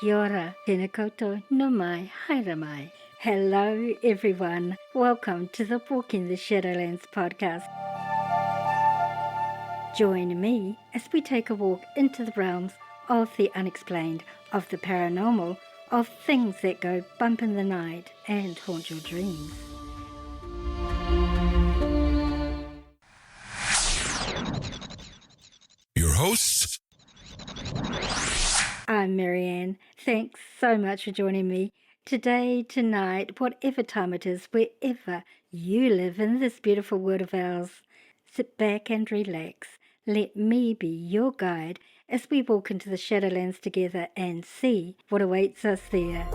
Kia ora, tēnā koutou, no mai, haere mai. Hello everyone, welcome to the Walking the Shadowlands podcast. Join me as we take a walk into the realms of the unexplained, of the paranormal, of things that go bump in the night and haunt your dreams. Your hosts, I'm Marianne. Thanks so much for joining me today, tonight, whatever time it is, wherever you live in this beautiful world of ours. Sit back and relax. Let me be your guide as we walk into the Shadowlands together and see what awaits us there.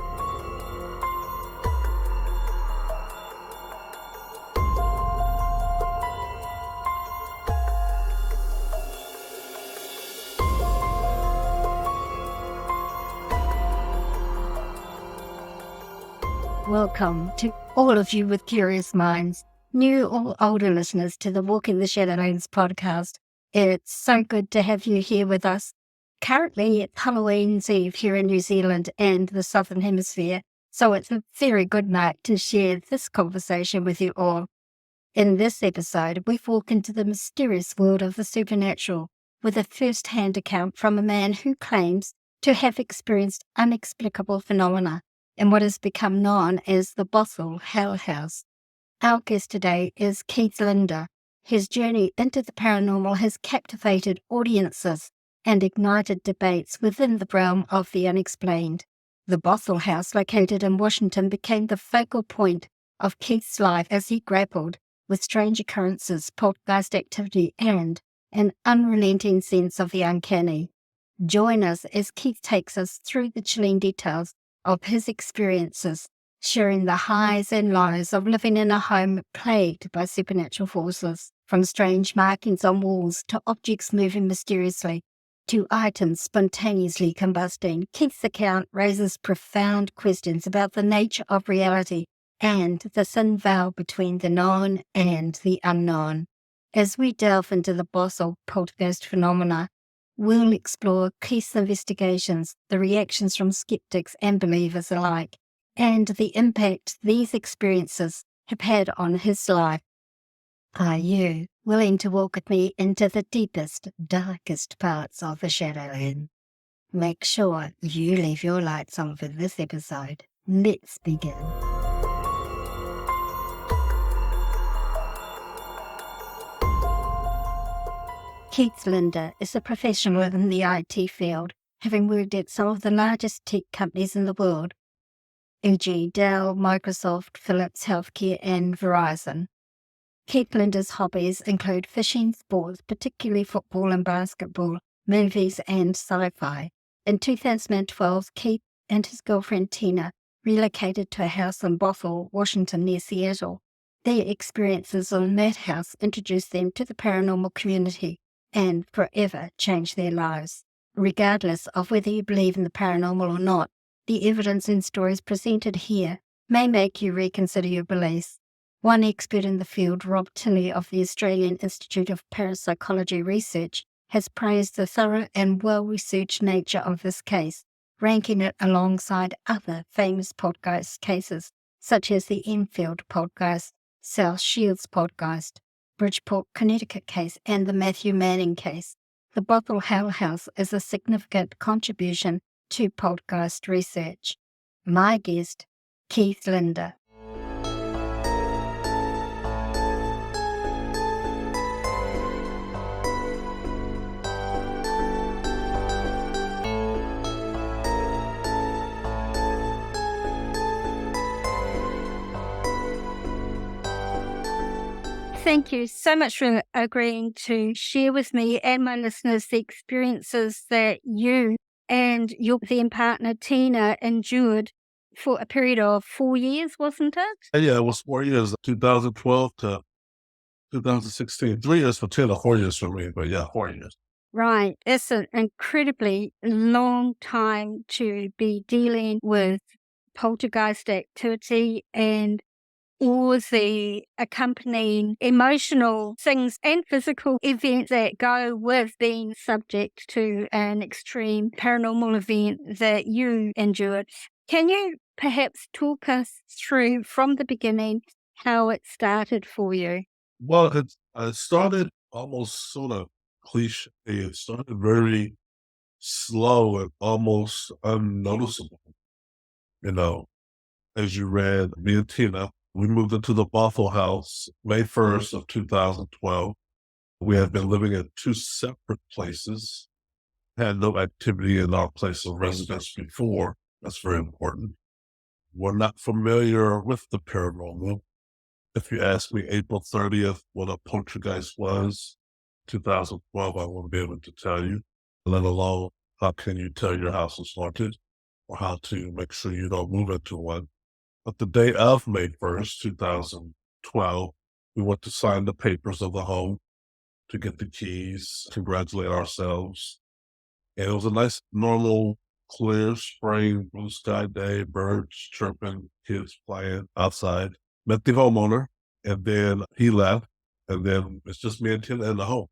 Welcome to all of you with curious minds, new or older listeners to the Walking the Shadowlands podcast. It's so good to have you here with us. Currently, it's Halloween's Eve here in New Zealand and the Southern Hemisphere, so it's a very good night to share this conversation with you all. In this episode, we walk into the mysterious world of the supernatural with a first-hand account from a man who claims to have experienced inexplicable phenomena in what has become known as the Bothell Hell House. Our guest today is Keith Linder. His journey into the paranormal has captivated audiences and ignited debates within the realm of the unexplained. The Bothell House, located in Washington, became the focal point of Keith's life as he grappled with strange occurrences, poltergeist activity, and an unrelenting sense of the uncanny. Join us as Keith takes us through the chilling details of his experiences, sharing the highs and lows of living in a home plagued by supernatural forces, from strange markings on walls to objects moving mysteriously, to items spontaneously combusting. Keith's account raises profound questions about the nature of reality and the thin veil between the known and the unknown. As we delve into the Bothell Poltergeist phenomena, we'll explore Keith's investigations, the reactions from skeptics and believers alike, and the impact these experiences have had on his life. Are you willing to walk with me into the deepest, darkest parts of the Shadowland? Make sure you leave your lights on for this episode. Let's begin. Keith Linder is a professional in the IT field, having worked at some of the largest tech companies in the world, e.g. Dell, Microsoft, Philips Healthcare, and Verizon. Keith Linder's hobbies include fishing, sports, particularly football and basketball, movies, and sci-fi. In 2012, Keith and his girlfriend Tina relocated to a house in Bothell, Washington, near Seattle. Their experiences in that house introduced them to the paranormal community and forever changed their lives. Regardless of whether you believe in the paranormal or not, the evidence and stories presented here may make you reconsider your beliefs. One expert in the field, Rob Tilley of the Australian Institute of Parapsychology Research, has praised the thorough and well-researched nature of this case, ranking it alongside other famous poltergeist cases, such as the Enfield Poltergeist, South Shields Poltergeist, Bridgeport, Connecticut case, and the Matthew Manning case. The Bothell Hell House is a significant contribution to poltergeist research. My guest, Keith Linder. Thank you so much for agreeing to share with me and my listeners the experiences that you and your then partner Tina endured for a period of 4 years, wasn't it? Yeah, it was 4 years, 2012 to 2016. 3 years for Taylor, 4 years for me, but yeah, 4 years. Right. It's an incredibly long time to be dealing with poltergeist activity and all the accompanying emotional things and physical events that go with being subject to an extreme paranormal event that you endured. Can you perhaps talk us through from the beginning how it started for you? Well, it started almost sort of cliche. It started very slow and almost unnoticeable. You know, as you read, me and Tina, we moved into the Bothell House May 1st of 2012. We had been living in two separate places, had no activity in our place of residence before. That's very important. We're not familiar with the paranormal. If you ask me April 30th what a poltergeist was, 2012, I won't be able to tell you, let alone how can you tell your house is haunted or how to make sure you don't move into one. But the day of May 1st, 2012, we went to sign the papers of the home to get the keys, congratulate ourselves. And it was a nice, normal, clear spring, blue sky day, birds chirping, kids playing outside. Met the homeowner, and then he left. And then it's just me and Tina in the home.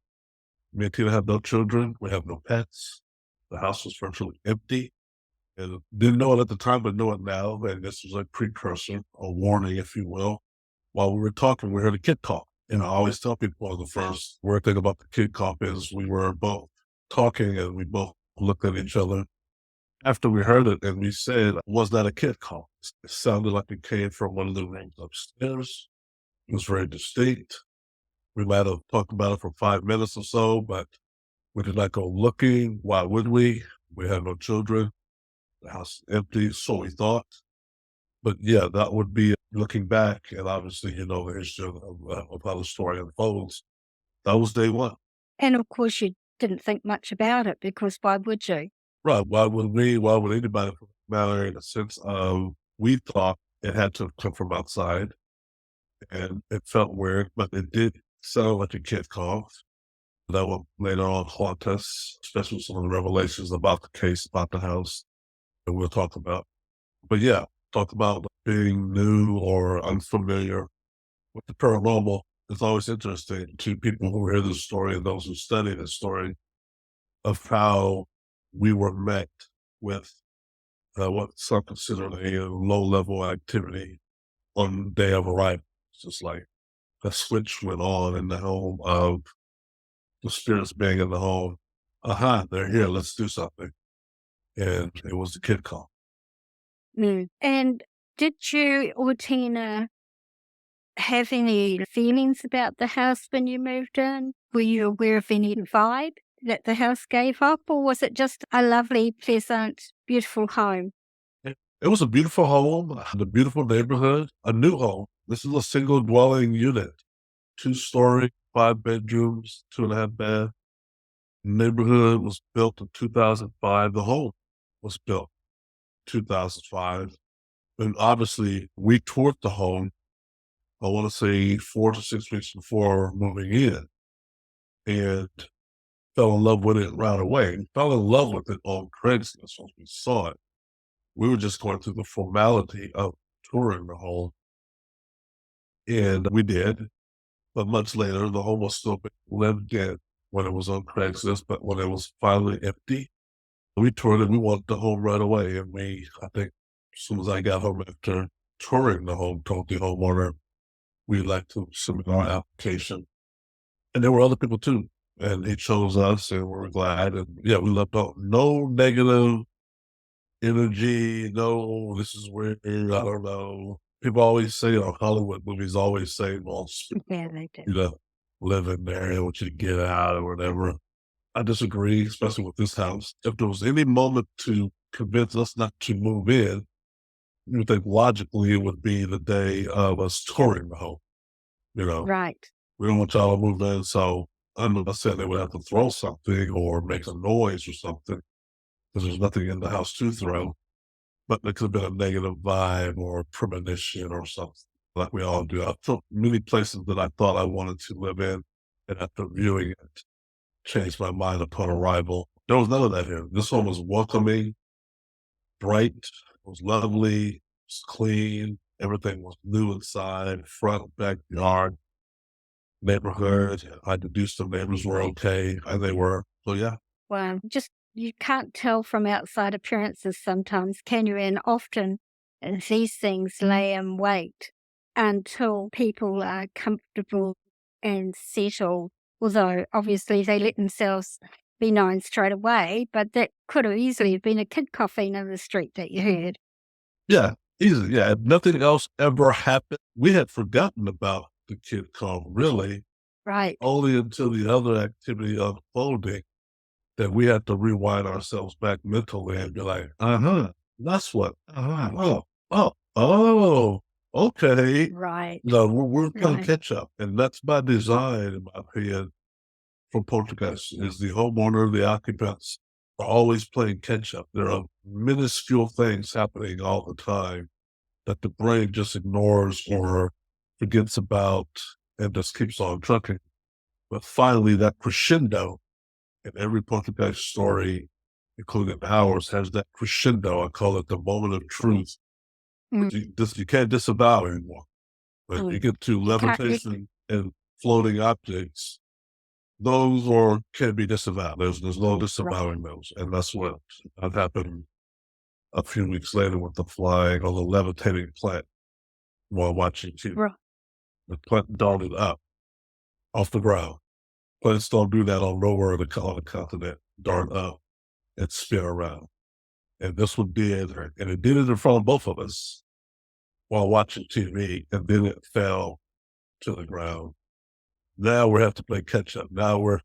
Me and Tina have no children. We have no pets. The house was virtually empty. And didn't know it at the time, but know it now. And this was a precursor, a warning, if you will. While we were talking, we heard a kid cough. And I always tell people the first weird thing about the kid cough is we were both talking and we both looked at each other after we heard it and we said, was that a kid cough? It sounded like it came from one of the rooms upstairs. It was very distinct. We might have talked about it for 5 minutes or so, but we did not go looking. Why would we? We had no children. The house is empty, so we thought. But yeah, that would be looking back, and obviously, the history of how the story unfolds. That was day one. And of course, you didn't think much about it because why would you? Right. Why would we? Why would anybody for that matter? In a sense of we thought it had to come from outside, and it felt weird, but it did sound like a kid cough. That will later on haunt us, especially some of the revelations about the case, about the house that we'll talk about. But yeah, talk about being new or unfamiliar with the paranormal. It's always interesting to people who hear the story and those who study the story of how we were met with what some consider a low-level activity on the day of arrival. It's just like a switch went on in the home of the spirits being in the home. Aha, they're here. Let's do something. And it was the kid call. Mm. And did you or Tina have any feelings about the house when you moved in? Were you aware of any vibe that the house gave up, or was it just a lovely, pleasant, beautiful home? It was a beautiful home, a beautiful neighborhood, a new home. This is a single dwelling unit, 2-story, 5 bedrooms, 2.5 bath. Neighborhood was built in 2005. The home was built 2005. And obviously, we toured the home, I want to say 4 to 6 weeks before moving in, and fell in love with it right away. We fell in love with it on Craigslist once we saw it. We were just going through the formality of touring the home, and we did. But much later, the home was still being lived in when it was on Craigslist, but when it was finally empty, we toured it. We wanted the home right away. And I think, as soon as I got home after touring the home, told the homeowner we'd like to submit our application. And there were other people too. And he chose us, and we were glad. And yeah, we left out no negative energy. No, this is weird. I don't know. People always say, Hollywood movies always say, well, Yeah, they did. live in there. They want you to get out or whatever. I disagree, especially with this house. If there was any moment to convince us not to move in, you would think logically it would be the day of us touring the home. Right. We don't want y'all to move in, so I'm not saying they would have to throw something or make a noise or something because there's nothing in the house to throw. But there could have been a negative vibe or a premonition or something like we all do. I've took many places that I thought I wanted to live in, and after viewing it, changed my mind upon arrival. There was none of that here. This one was welcoming, bright, it was lovely, it was clean, Everything was new inside, front, backyard, neighborhood. I deduced the neighbors were okay, and they were. So yeah, Wow. Just you can't tell from outside appearances sometimes, can you? And often these things lay in wait until people are comfortable and settled. Although obviously they let themselves be known straight away, but that could have easily been a kid coughing in the street that you heard. yeah, easy. Yeah, if nothing else ever happened, we had forgotten about the kid call really Right. only until the other activity unfolding that we had to rewind ourselves back mentally and be like, that's what, oh, okay. Right. No, we're going to Right. catch up. And that's by design, in my opinion, for poltergeist is the homeowner, the occupants are always playing catch up. There are minuscule things happening all the time that the brain just ignores or forgets about and just keeps on trucking. But finally, that crescendo in every poltergeist story, including ours, has that crescendo. I call it the moment of truth. Mm. You can't disavow anymore. But you Mm. get to You can't, you, levitation and floating objects, those or can be disavowed. There's no right. disavowing those. And that's what happened a few weeks later with the flying or the levitating plant while watching TV. Right. The plant darted up off the ground. Plants don't do that on nowhere on the continent, dart up and spin around. And this one did, and it did it in front of both of us while watching TV, and then it fell to the ground. Now we have to play catch up. Now we're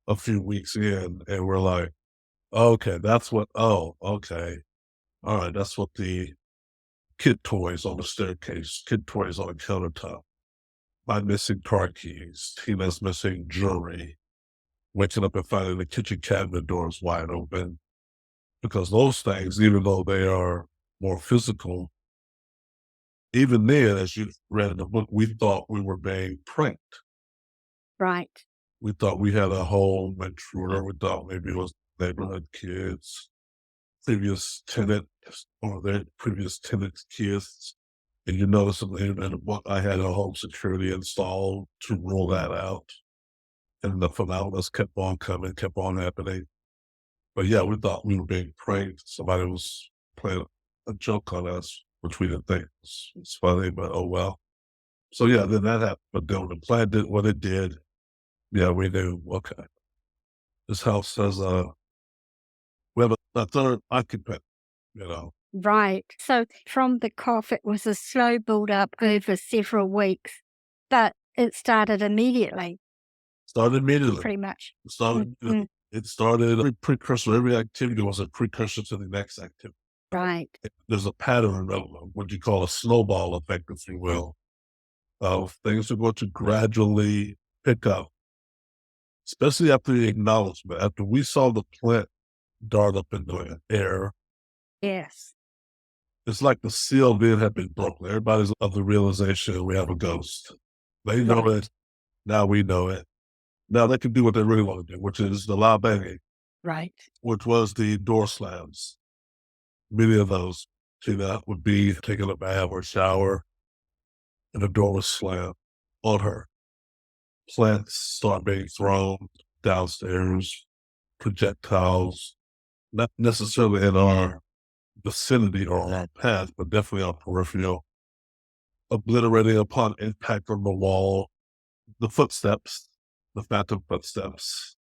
a few weeks in, and we're like, okay, that's what, oh, okay. All right, that's what the kid toys on the staircase, kid toys on the countertop, my missing car keys, Tina's missing jewelry, waking up and finding the kitchen cabinet doors wide open. Because those things, even though they are more physical, even then, as you read in the book, we thought we were being pranked. Right. We thought we had a home intruder. We thought maybe it was neighborhood kids, previous tenant or their previous tenant's kids. And you notice in the book, I had a home security installed to rule that out. And the phenomena kept on coming, kept on happening. But yeah, we thought we were being pranked. Somebody was playing a joke on us, which we didn't think was funny, but oh well. So yeah, then that happened. But then when the plan did what it did, yeah, we knew, okay, this house has we have a third occupant, you know. Right. So from the cough, it was a slow build up over several weeks, but it started immediately, Started immediately. pretty much. It started Mm. it started every precursor, every activity was a precursor to the next activity. Right. There's a pattern of what you call a snowball effect, if you will, of things are going to gradually pick up, especially after the acknowledgement. After we saw the plant dart up in the air, Yes. it's like the seal then had been broken. Everybody's of the realization we have a ghost. They know Right. it. Now we know it. Now they can do what they really want to do, which is the loud banging, Right. which was the door slams. Many of those, see, that would be taking a bath or shower, and the door was slammed on her. Plants start being thrown downstairs, projectiles, not necessarily in our vicinity or on our path, but definitely on peripheral, obliterating upon impact on the wall, the footsteps, the phantom footsteps,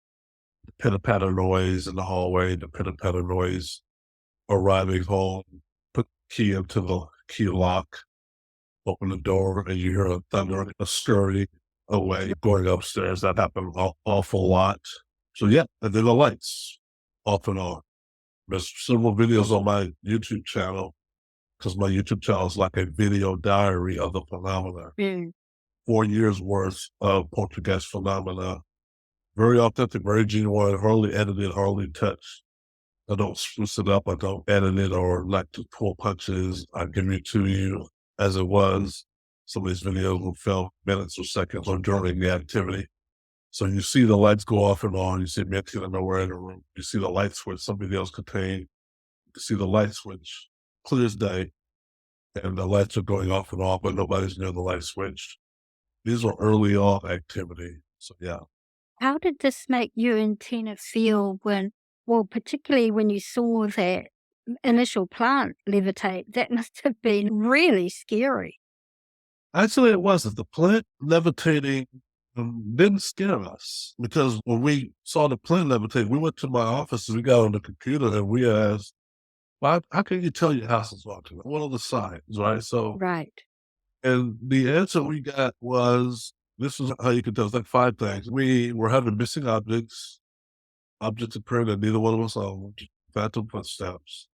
the pitter-patter noise in the hallway, the pitter-patter noise arriving home, put the key into the key lock, open the door, and you hear a thunder, a scurry away, going upstairs. That happened an awful lot. So yeah, and then the lights off and on. There's several videos on my YouTube channel because my YouTube channel is like a video diary of the phenomena. Mm. 4 years worth of poltergeist phenomena. Very authentic, very genuine, hardly edited, hardly touched. I don't spruce it up. I don't edit it or like to pull punches. I give it to you as it was. Some of these videos will film minutes or seconds or during the activity. So you see the lights go off and on. You see me sitting nowhere in the room. You see the light switch some videos contain. You see the light switch clear as day. and the lights are going off and off, but nobody's near the light switch. These are early on activity. So yeah. How did this make you and Tina feel when, well, particularly when you saw that initial plant levitate? That must have been really scary. Actually, it wasn't. The plant levitating didn't scare us because when we saw the plant levitate, we went to my office and we got on the computer and we asked, "Why? How can you tell your house is haunted? What are the signs?" Right. So, Right. and the answer we got was, "This is how you can tell." It's like 5 things. We were having missing objects, objects appearing that neither one of us owned, phantom footsteps.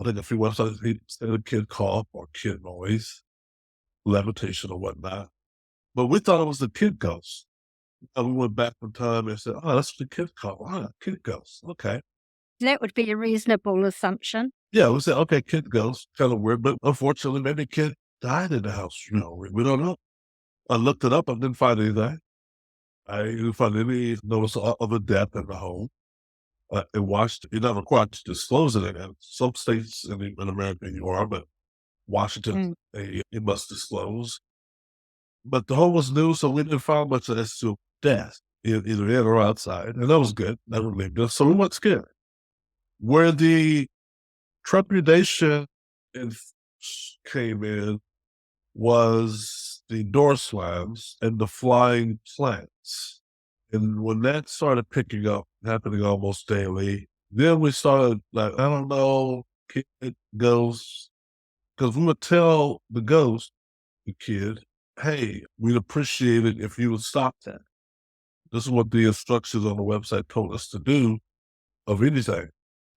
I think a few websites he said a kid cough or kid noise, levitation or whatnot. But we thought it was the kid ghost. And we went back in time and said, "Oh, that's the kid call. Ah, kid ghost. Okay." That would be a reasonable assumption. Yeah, we said, "Okay, kid ghost." Kind of weird, but unfortunately, maybe a kid died in the house. We don't know. I looked it up. I didn't find anything. I didn't find any notice of a death in the home. In Washington, you're not required to disclose it. In some states in America, you are, but Washington, Mm. you must disclose. But the home was new, so we didn't find much as to death, either in or outside, and that was good. That relieved us, so we weren't scared. Where the trepidation and came in was the door slams and the flying plants. And when that started picking up, happening almost daily, then we started like, I don't know, kid, ghosts, because we would tell the ghost, the kid, "Hey, we'd appreciate it if you would stop that." This is what the instructions on the website told us to do of anything.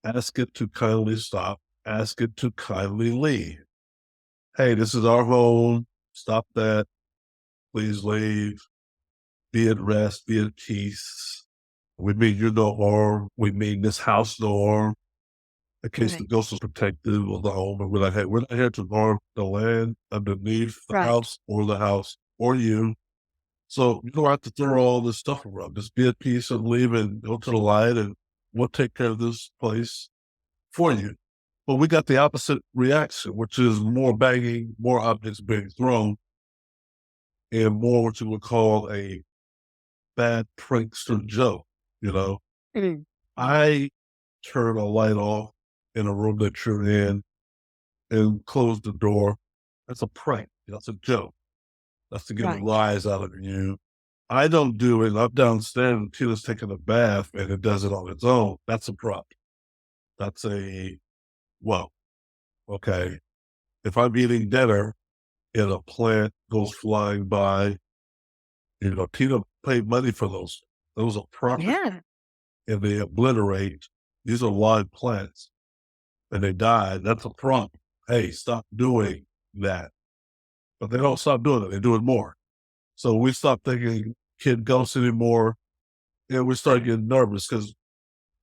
Ask it to kindly stop. Ask it to kindly leave. "Hey, this is our home. Stop that. Please leave. Be at rest. Be at peace. We mean you no harm. We mean this house no harm." In case the Right. ghost is protective of the home, and we're like, "Hey, we're not here to harm the land underneath the Right. house or you. So you don't have to throw all this stuff around. Just be at peace and leave and go to the light, and we'll take care of this place for you." But we got the opposite reaction, which is more banging, more objects being thrown, and more what you would call a bad prankster joke. You know, Mm. I turn a light off in a room that you're in and close the door. That's a prank. That's a joke. That's to get a Right. rise out of you. I don't do it. I'm downstairs and Tina's taking a bath and it does it on its own. That's a prop. That's a, well, okay. If I'm eating dinner and a plant goes flying by, Tina paid money for those. Those are property Yeah. and they obliterate. These are live plants and they die. That's a prompt. Hey, stop doing that. But they don't stop doing it. They do it more. So we stopped thinking kid ghosts anymore. And we start getting nervous because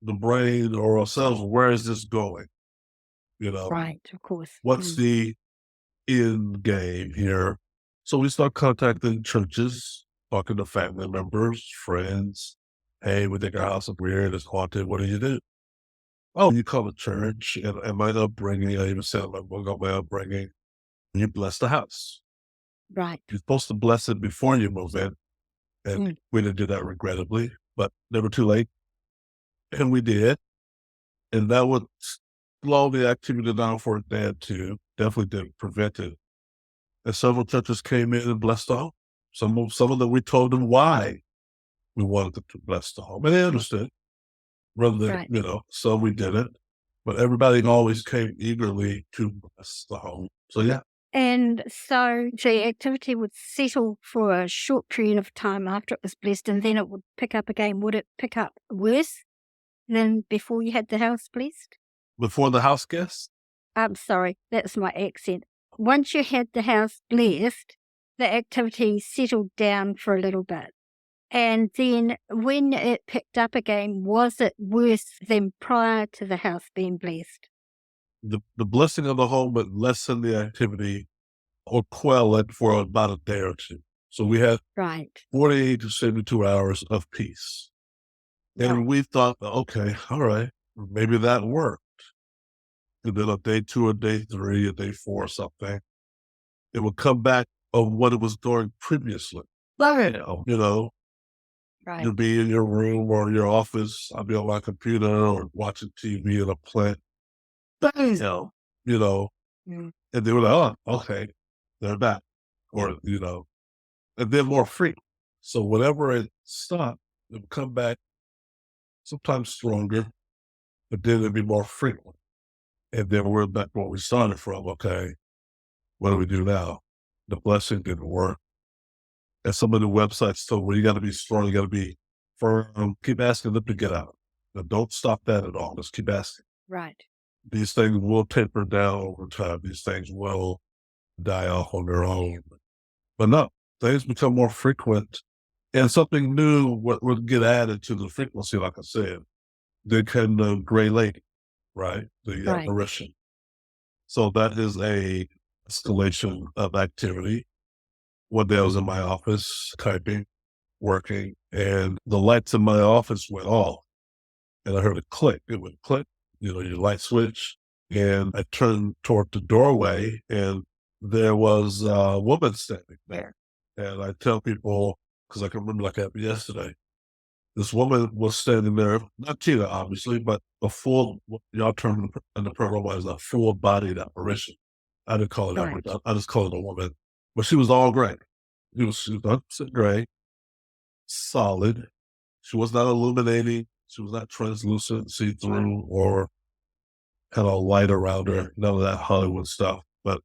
the brain or ourselves, where is this going? You know, Right. Of course. what's Mm. the end game here? So we start contacting churches, talking to family members, friends. "Hey, we think our house is weird, it's haunted. What do you do?" "Oh, you call the church and my upbringing." I even said, like, "We'll go my upbringing. You bless the house. Right. You're supposed to bless it before you move in." And Mm. we didn't do that regrettably, but never too late. And we did. And that would slow the activity down for a day or two. Definitely did prevent it. And several churches came in and blessed the home. Some of them we told them why we wanted them to bless the home, and they understood. Rather than Right. so we did it. But everybody always came eagerly to bless the home. So yeah, And so the activity would settle for a short period of time after it was blessed, and then it would pick up again. Would it pick up worse than before you had the house blessed? before the house guests, I'm sorry, that's my accent. Once you had the house blessed, the activity settled down for a little bit. And then when it picked up again, was it worse than prior to the house being blessed? the blessing of the home would lessen the activity or quell it for about a day or two. So we had Right, 48 to 72 hours of peace. And right. we thought, okay, all right, maybe that worked. And then a day two, a day three, a day four, something. it would come back of what it was doing previously. Bam! Right. You'd be in your room or your office. I'd be on my computer or watching TV in a plant. Bam! Mm. And they were like, oh, okay, they're back. Or, and then more frequent. So whenever it stopped, it would come back sometimes stronger, but then it'd be more frequent. And then we're back where we started from. Okay, what do we do now? The blessing didn't work. And some of the websites told, well, you got to be strong, you got to be firm. Keep asking them to get out. Now, don't stop that at all. Just keep asking. Right. These things will taper down over time. These things will die off on their own. But no, things become more frequent and something new would get added to the frequency, like I said. They can the gray lady, right? The Right. apparition. So that is a escalation of activity. One day I was in my office typing, working, and the lights in my office went off. And I heard a click. It would click, your light switch. And I turned toward the doorway, and there was a woman standing there. And I tell people, because I can remember like happened yesterday, this woman was standing there, not Tina, obviously, but a full, what y'all term in the paranormal as a full-bodied apparition. I didn't call it Right. apparition. I just call it a woman. But she was all gray. She was 100% gray, solid. She was not illuminating. She was not translucent, see-through, or had a light around her. None of that Hollywood stuff. But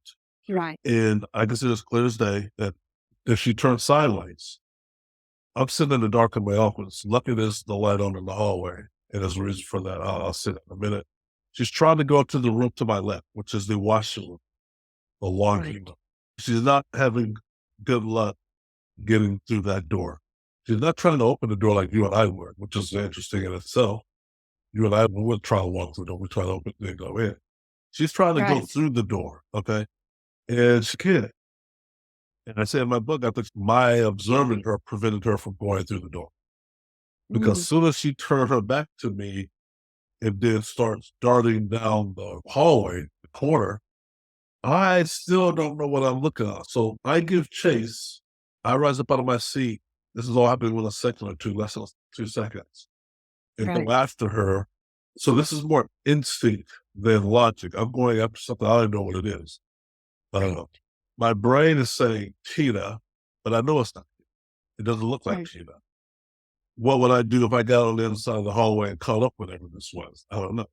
Right. and I can see as clear as day that if she turned sideways, I'm sitting in the dark in my office. Lucky there's the light on in the hallway. And there's a reason for that. I'll sit in a minute. She's trying to go to the room to my left, which is the washroom, the laundry room. She's not having good luck getting through that door. She's not trying to open the door like you and I would, which is interesting in itself. You and I would try to walk through the door. We try to open it and go in. She's trying to go through the door, okay? And she can't. And I say in my book, I think my observing her prevented her from going through the door. Because as soon as she turned her back to me and then starts darting down the hallway, the corner, I still don't know what I'm looking at. So I give chase. I rise up out of my seat. This is all happening in a second or two, less than 2 seconds. And go after her. So this is more instinct than logic. I'm going after something. I don't know what it is. My brain is saying Tina, but I know it's not. It doesn't look like Tina. What would I do if I got on the other side of the hallway and caught up whatever this was? I don't know.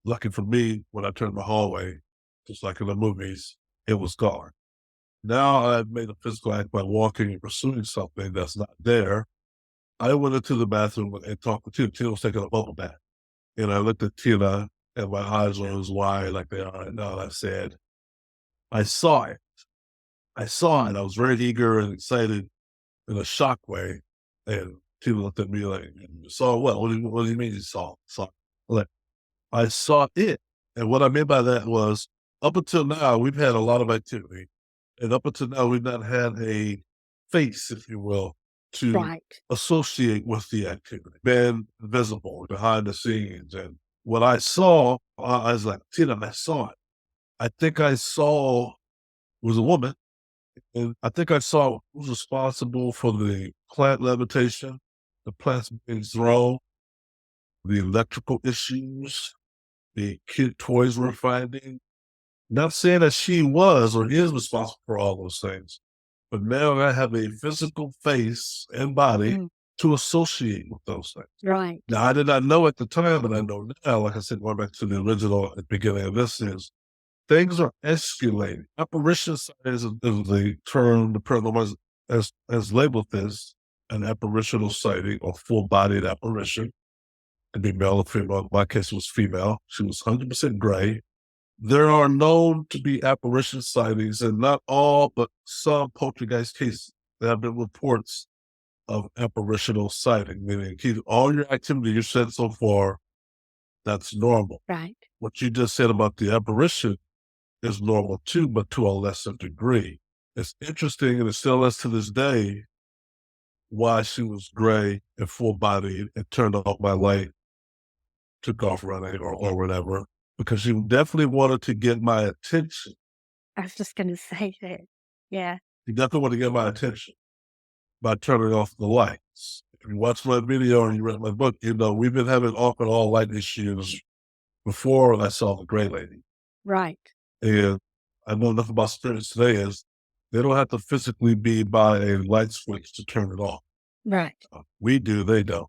Lucky for me, when I turned the hallway, just like in the movies, it was gone. Now I've made a physical act by walking and pursuing something that's not there. I went into the bathroom and talked to Tina. Tina was taking a bubble bath. And I looked at Tina and my eyes were as wide like they are right now. And I said, I saw it. I saw it. I was very eager and excited in a shock way. And Tina looked at me like, you saw what? What do you mean you saw? Like, I saw it. And what I meant by that was, up until now, we've had a lot of activity. And up until now, we've not had a face, if you will, to associate with the activity, been visible behind the scenes. And what I saw, I was like, Tina, I saw it. I think I saw, it was a woman, and I think I saw who was responsible for the plant levitation, the plants being thrown, the electrical issues, the kid toys we're finding. Not saying that she was or is responsible for all those things, but now I have a physical face and body to associate with those things. Right. Now, I did not know at the time, but I know now, like I said, going back to the original at the beginning of this is, things are escalating. Apparition is the term the paranormal has labeled this an apparitional sighting or full-bodied apparition. It could be male or female. In my case, it was female. She was 100% gray. There are known to be apparition sightings, and not all, but some poltergeist cases. There have been reports of apparitional sighting, meaning Keith, all your activity you said so far, that's normal. Right. What you just said about the apparition is normal too, but to a lesser degree. It's interesting, and it still is to this day, why she was gray and full-bodied and turned off my light, took off running or whatever, because she definitely wanted to get my attention. I was just going to say that. Yeah. He definitely wanted to get my attention by turning off the lights. If you watch my video and you read my book, you know, we've been having off and on light issues before I saw the gray lady. Right. And I know enough about spirits today is they don't have to physically be by a light switch to turn it off. Right. We do, they don't.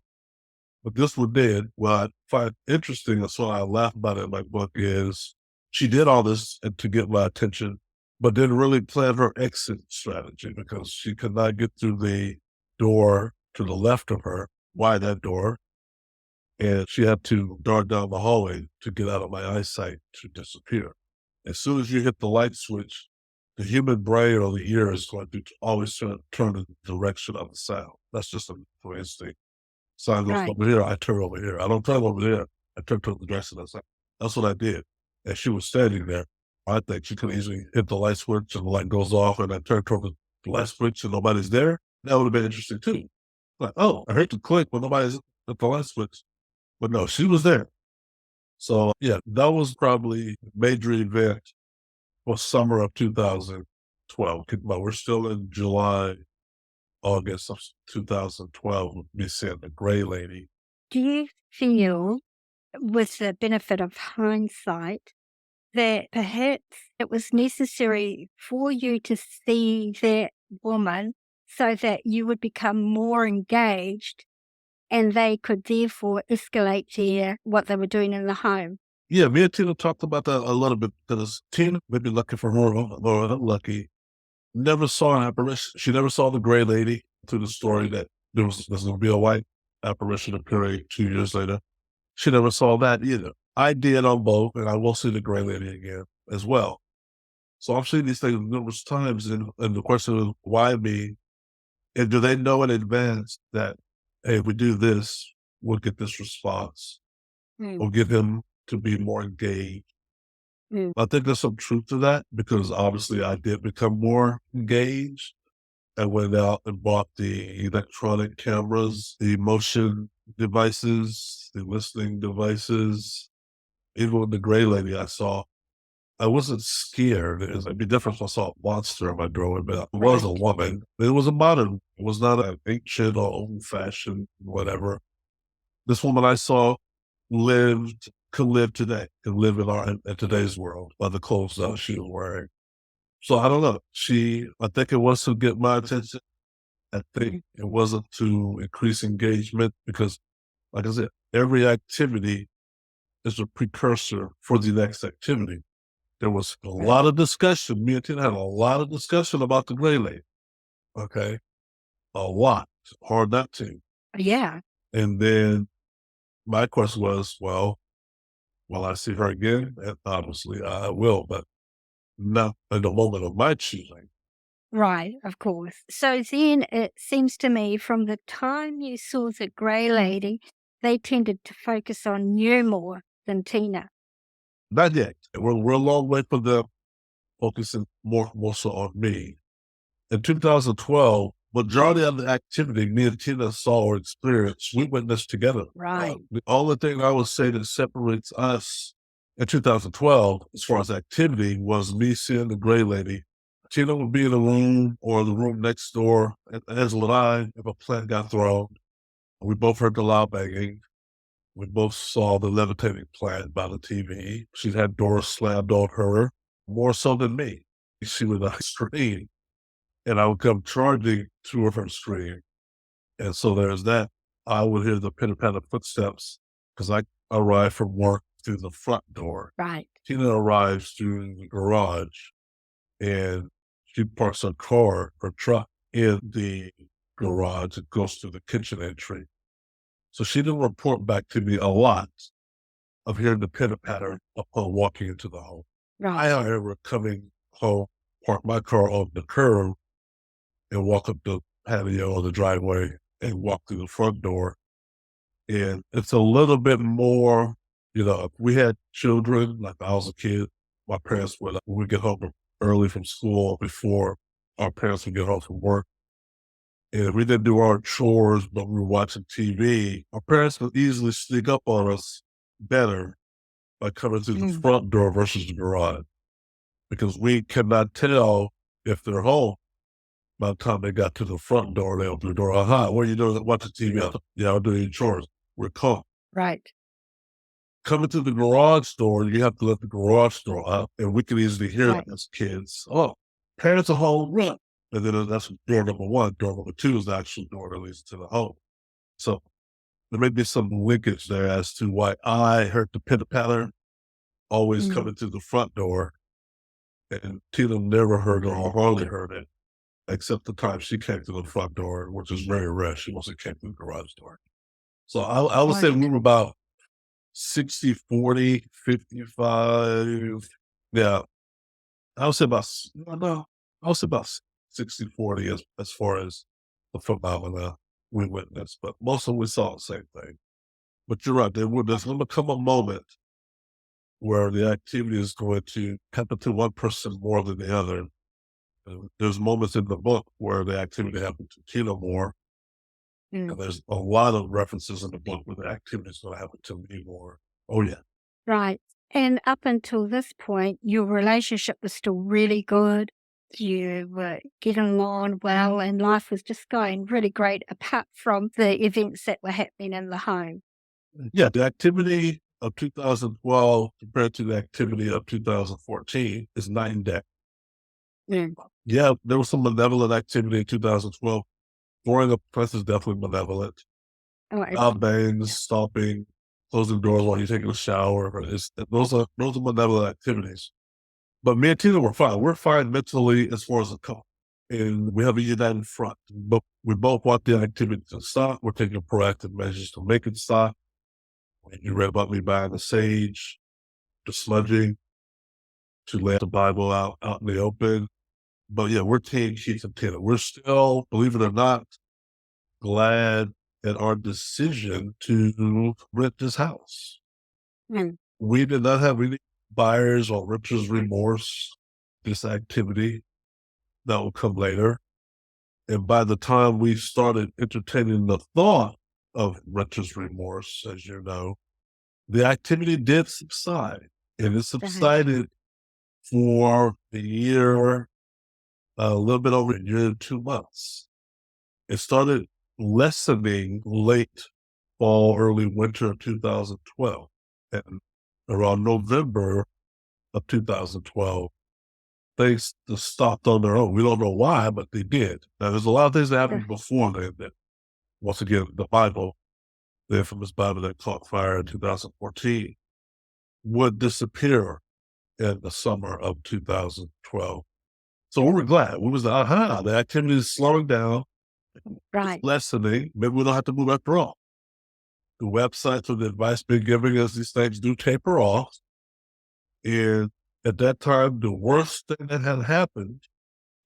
But this one did. What I find interesting, that's why I laugh about it in my book, is she did all this to get my attention, but didn't really plan her exit strategy because she could not get through the door to the left of her, why that door, and she had to dart down the hallway to get out of my eyesight to disappear. As soon as you hit the light switch, the human brain or the ear is going to always turn in the direction of the sound. That's just a for instinct. Sound goes Right. over here, I turn over here. I don't turn over there. I turn to the direction of the sound. That's what I did. And she was standing there. I think she could easily hit the light switch and the light goes off and I turn toward the light switch and nobody's there. That would have been interesting too. Like, oh, I heard the click, but nobody's at the light switch. But no, she was there. So yeah, that was probably a major event for summer of 2012. But we're still in July, August of 2012 with me seeing the gray lady. Do you feel, with the benefit of hindsight, that perhaps it was necessary for you to see that woman so that you would become more engaged and they could therefore escalate what they were doing in the home? Yeah, me and Tina talked about that a little bit because Tina, maybe lucky for her or unlucky, never saw an apparition. She never saw the gray lady through the story that there's going to be a white apparition appearing 2 years later. She never saw that either. I did on both, and I will see the gray lady again as well. So I've seen these things numerous times, and the question is, why me? And do they know in advance that, hey, if we do this, we'll get this response? Mm, We'll get him to be more engaged. mm, I think there's some truth to that because obviously I did become more engaged. I went out and bought the electronic cameras, the motion devices, the listening devices. Even with the gray lady I saw, I wasn't scared. It'd be different if I saw a monster in my doorway, but it was a right. woman. It was a modern, it was not an ancient or old fashioned, whatever. This woman I saw could live today, could live in today's world by the clothes that she was wearing. So I don't know. I think it was to get my attention. I think it wasn't to increase engagement because, like I said, every activity is a precursor for the next activity. There was a lot of discussion. Me and Tina had a lot of discussion about the gray lady. Okay. A lot. Hard not to. Yeah. And then my question was, well, will I see her again? And obviously I will, but not in the moment of my choosing. Right, of course. So then it seems to me from the time you saw the grey lady, they tended to focus on you more than Tina. Not yet. We're a long way from them focusing more so on me. In 2012, majority of the activity me and Tina saw or experienced, we witnessed together. Right. The only thing I would say that separates us in 2012, as far as activity, was me seeing the gray lady. Tina would be in the room or the room next door, and Angela and I, if a plant got thrown, we both heard the loud banging. We both saw the levitating plant by the TV. She had doors slammed on her, more so than me. She would scream, and I would come charging to her scream. And so there's that. I would hear the pitter patter footsteps because I arrived from work through the front door. Right. Tina arrives through the garage and she parks her truck in the garage and goes through the kitchen entry. So she didn't report back to me a lot of hearing the pitter patter upon walking into the home. I, Right. however, coming home, park my car on the curb and walk up the patio or the driveway and walk through the front door. And it's a little bit more, if we had children, like I was a kid, my parents would, when we get home early from school before our parents would get home from work. And if we didn't do our chores, but we were watching TV, our parents could easily sneak up on us better by coming through the Mm, front door versus the garage because we cannot tell if they're home, by the time they got to the front door, they open the door. Aha, what are you doing? Watching TV? Yeah, I'm doing chores. We're caught. Right. Coming to the garage door, you have to let the garage door up, and we can easily hear Right. that as kids. Oh, parents are home, run. And then that's door number one. Door number two is the actual door that leads to the home. So there may be some linkage there as to why I heard the pitter patter always coming to the front door, and Tina never heard it or hardly heard it, except the time she came to the front door, which is very rare. She mostly came to the garage door. So I would say Right. we were about 60, 40, 55. Yeah. I would say about, no, I would say about 60, 40 as far as the phenomena we witnessed, but most of them we saw the same thing. But you're right, there's going to come a moment where the activity is going to happen to one person more than the other. There's moments in the book where the activity happened to Tina more, and there's a lot of references in the book where the activity is going to happen to me more. Oh, yeah. Right. And up until this point, your relationship was still really good. You were getting along well, and life was just going really great apart from the events that were happening in the home. Yeah, the activity of 2012 compared to the activity of 2014 is night and day. Mm. Yeah, there was some malevolent activity in 2012. Throwing up press is definitely malevolent. Oh, Bangs, stomping, closing doors while you're taking a shower. Those are malevolent activities. But me and Tina were fine. We're fine mentally as far as a couple. And we have a united front. But we both want the activity to stop. We're taking proactive measures to make it stop. You read about me buying the sage, the smudging, to lay the Bible out in the open. But yeah, we're team Keith and Tina. We're still, believe it or not, glad at our decision to rent this house. Mm. We did not have any buyer's or renter's remorse, this activity that will come later. And by the time we started entertaining the thought of renter's remorse, as you know, the activity did subside. And it subsided for a year, a little bit over a year and 2 months. It started lessening late fall, early winter of 2012. And around November of 2012, things just stopped on their own. We don't know why, but they did. Now, there's a lot of things that happened before then that, once again, the Bible, the infamous Bible that caught fire in 2014, would disappear in the summer of 2012. So we were glad. We was like, the activity is slowing down. It's lessening. Maybe we don't have to move after all. The websites with the advice been giving us, these things do taper off. And at that time, the worst thing that had happened,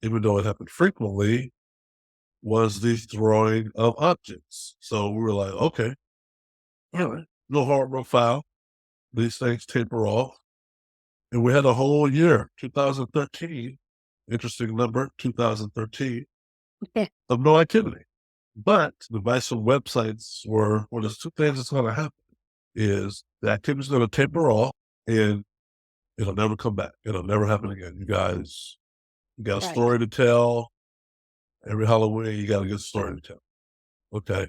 even though it happened frequently, was the throwing of objects. So we were like, okay, all right, no harm, no foul. These things taper off. And we had a whole year, 2013, interesting number, 2013, of no activity. But the advice from websites were, well, there's two things that's going to happen. Is the activity is going to taper off and it'll never come back. It'll never happen again. You guys, you got a story to tell. Every Halloween, you got a good story to tell. Okay.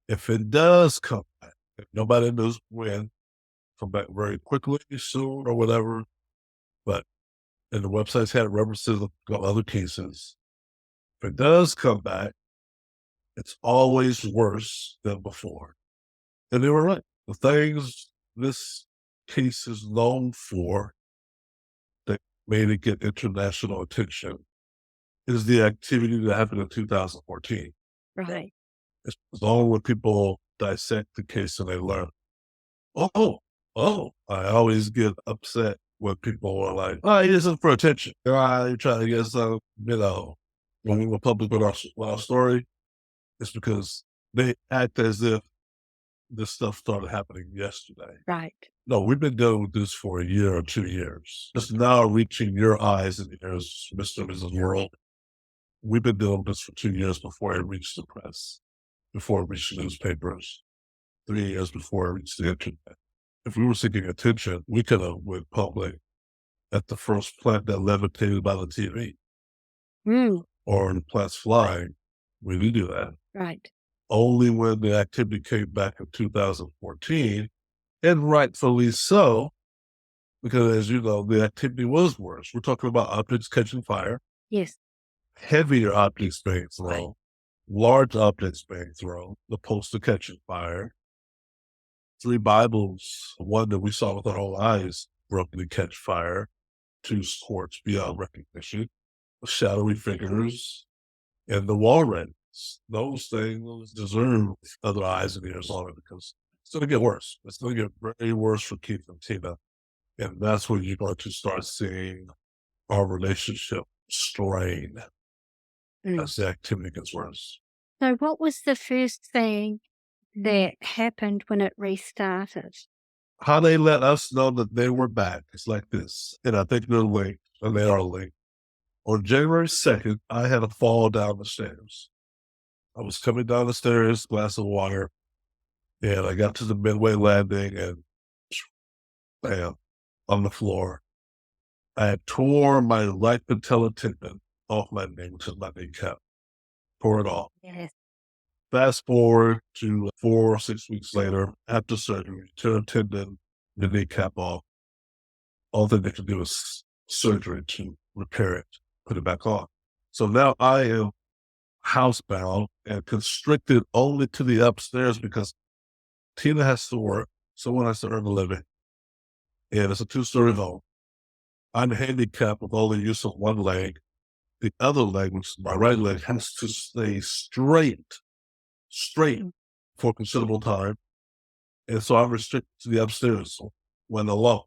If it does come back, if nobody knows when, come back very quickly, soon, or whatever. But, and the websites had references of other cases. If it does come back, it's always worse than before. And they were right. The things this case is known for that made it get international attention is the activity that happened in 2014. Right. It's all when people dissect the case and they learn, oh, I always get upset when people are like, oh, this is for attention. You're trying to get some, when we were public with our story, it's because they act as if this stuff started happening yesterday. Right. No, we've been dealing with this for a year or 2 years. It's now reaching your eyes and ears, Mr. and Mrs. World. We've been dealing with this for 2 years before it reached the press, before it reached the newspapers, 3 years before it reached the internet. If we were seeking attention, we could have went public at the first plant that levitated by the TV. or the plants flying. We did do that. Right. Only when the activity came back in 2014, and rightfully so, because as you know, the activity was worse. We're talking about objects catching fire, Yes. heavier objects being thrown, large objects being thrown, the poster catching fire, 3 Bibles, one that we saw with our own eyes abruptly catch fire, 2 scorched beyond recognition, shadowy figures, and the wall rings. Those things deserve other eyes and ears on it because it's going to get worse. It's going to get very worse for Keith and Tina. And that's when you're going to start seeing our relationship strain as the activity gets worse. So what was the first thing that happened when it restarted? How they let us know that they were back. It's like this. And I think they're linked, and they are linked. On January 2nd, I had a fall down the stairs. I was coming down the stairs, glass of water, and I got to the midway landing and bam, on the floor. I had tore my right patella tendon off my knee, which is my kneecap. Tore it off. Yes. Fast forward to 4 or 6 weeks later, after surgery, tear a tendon, the kneecap off. All they could do is surgery to repair it, put it back on. So now I am housebound and constricted only to the upstairs because Tina has to work, someone has to earn a living, and it's a 2-story home. I'm handicapped with only use of one leg. The other leg, which is my right leg, has to stay straight for a considerable time. And so I'm restricted to the upstairs when alone.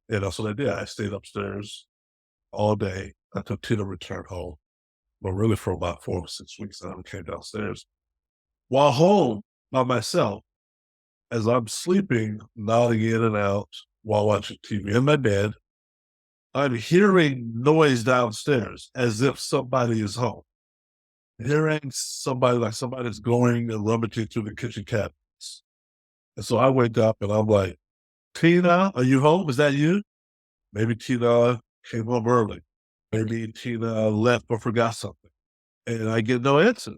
And that's what I did. I stayed upstairs all day until Tina returned home. But really for about 4 or 6 weeks, I never came downstairs. While home by myself, as I'm sleeping, nodding in and out while watching TV in my bed, I'm hearing noise downstairs as if somebody is home. Hearing somebody like somebody's going and rummaging through the kitchen cabinets. And so I wake up and I'm like, Tina, are you home? Is that you? Maybe Tina came home early. Maybe Tina left or forgot something. And I get no answer.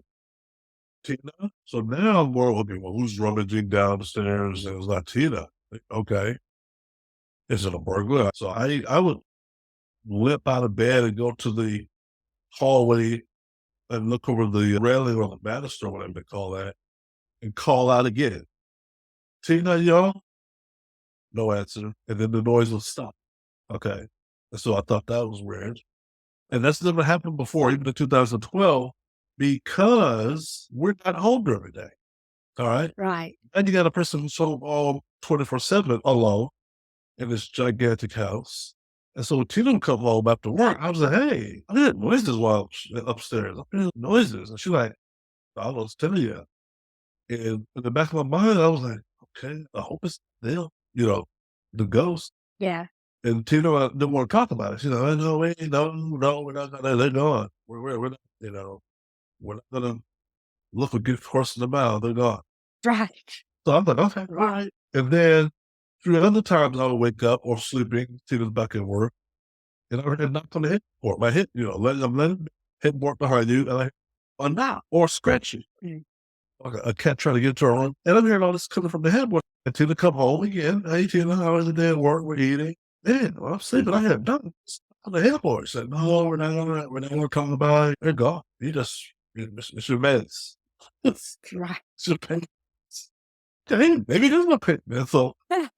Tina? So now I'm more looking, well, who's rummaging downstairs? And it's not Tina. Okay. Is it a burglar? So I would limp out of bed and go to the hallway and look over the railing or the banister, whatever they call that, and call out again. Tina, y'all? No answer. And then the noise would stop. Okay. And so I thought that was weird. And that's never happened before, even in 2012, because we're not home every day. All right. Right. And you got a person who's home all 24/7 alone in this gigantic house. And so when Tina would come home after work, I was like, hey, I heard noises while upstairs. I heard noises. And she's like, I was telling you. And in the back of my mind, I was like, okay, I hope it's them, the ghost. Yeah. And Tina didn't want to talk about it. She's like, no, wait, no, we're not gonna, they're gone. We're not, we're not gonna look a good horse in the mouth. They're gone. Right. So I'm like, okay, all right. And then 3 other times I would wake up or sleeping, Tina's back at work, and I heard a knock on the headboard. My head, I'm letting headboard behind you, and I hear a knock or scratch you. Like a cat trying to get into her room. And I'm hearing all this coming from the headboard. And Tina come home again. Hey, Tina, how was the day at work? We're eating. Man, well, I'm sleeping. I had done on the headboard. She said, no, we're not going to talk about it. They're gone. It's your meds. It's Right. your pain. Hey, maybe there's no pain. So Well,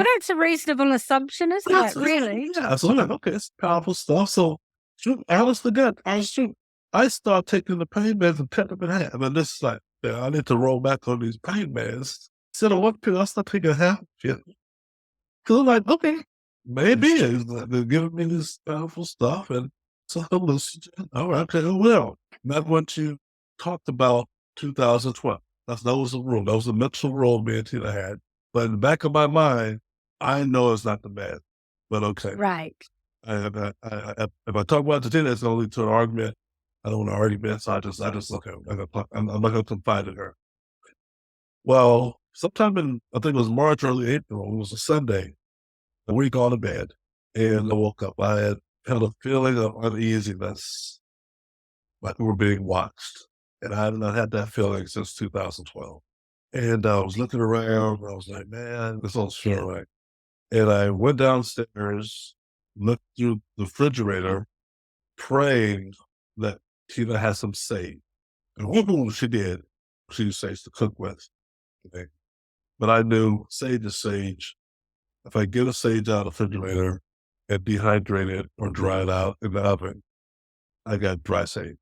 that's a reasonable assumption, isn't it? Really? Yeah, so I'm like, okay, it's powerful stuff. So shoot, Alice the gut. I start taking the pain meds and pet them in half. And this is like, I need to roll back on these pain meds. Instead of one pill, I start taking half of it. Because I'm like, okay, maybe they're giving me this powerful stuff and it's a hallucinogen. All right, okay, well, not what you talked about 2012. That was the rule. That was the mental rule me and Tina had. But in the back of my mind, I know it's not the bad. But okay. Right. If I talk about it to Tina, it's going to lead to an argument. I don't want to argue, so I just look at her. I'm not going to confide in her. Well, sometime in, I think it was March, early April, it was a Sunday, a week on to bed, and I woke up. I had had a feeling of uneasiness, like we were being watched. And I had not had that feeling since 2012. And I was looking around, and I was like, man, this don't feel right. And I went downstairs, looked through the refrigerator, praying that Tina had some sage. And woohoo, she did. She used sage to cook with. Okay. But I knew sage is sage. If I get a sage out of the refrigerator and dehydrate it or dry it out in the oven, I got dry sage.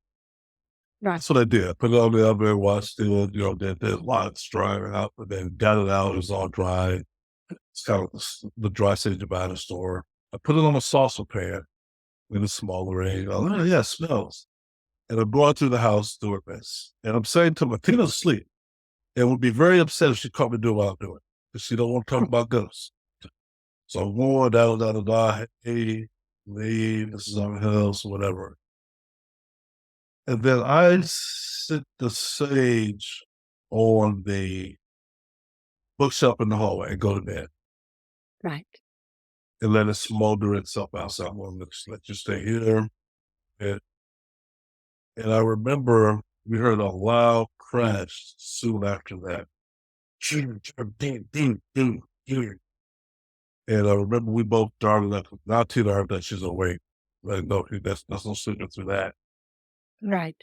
Right. That's what I did. I put it on the oven, watched it, then did lots drying out, and then got it out. It was all dry. It's kind of the dry sage you buy in the store. I put it on a saucer pan in a smaller area. Oh, yeah, it smells. And I'm going through the house doing this. And I'm saying to my Tina's asleep. And would be very upset if she caught me doing what I'm doing. Because she don't want to talk about ghosts. So I'm going down, hey, leave, this is our house, whatever. And then I sit the sage on the bookshelf in the hallway and go to bed. Right. And let it smolder itself out. So I'm going to let you stay here. And I remember we heard a loud crash soon after that. And I remember we both darted up. Now Tina heard that she's awake. Like, no, that's no sleeping through that. Right.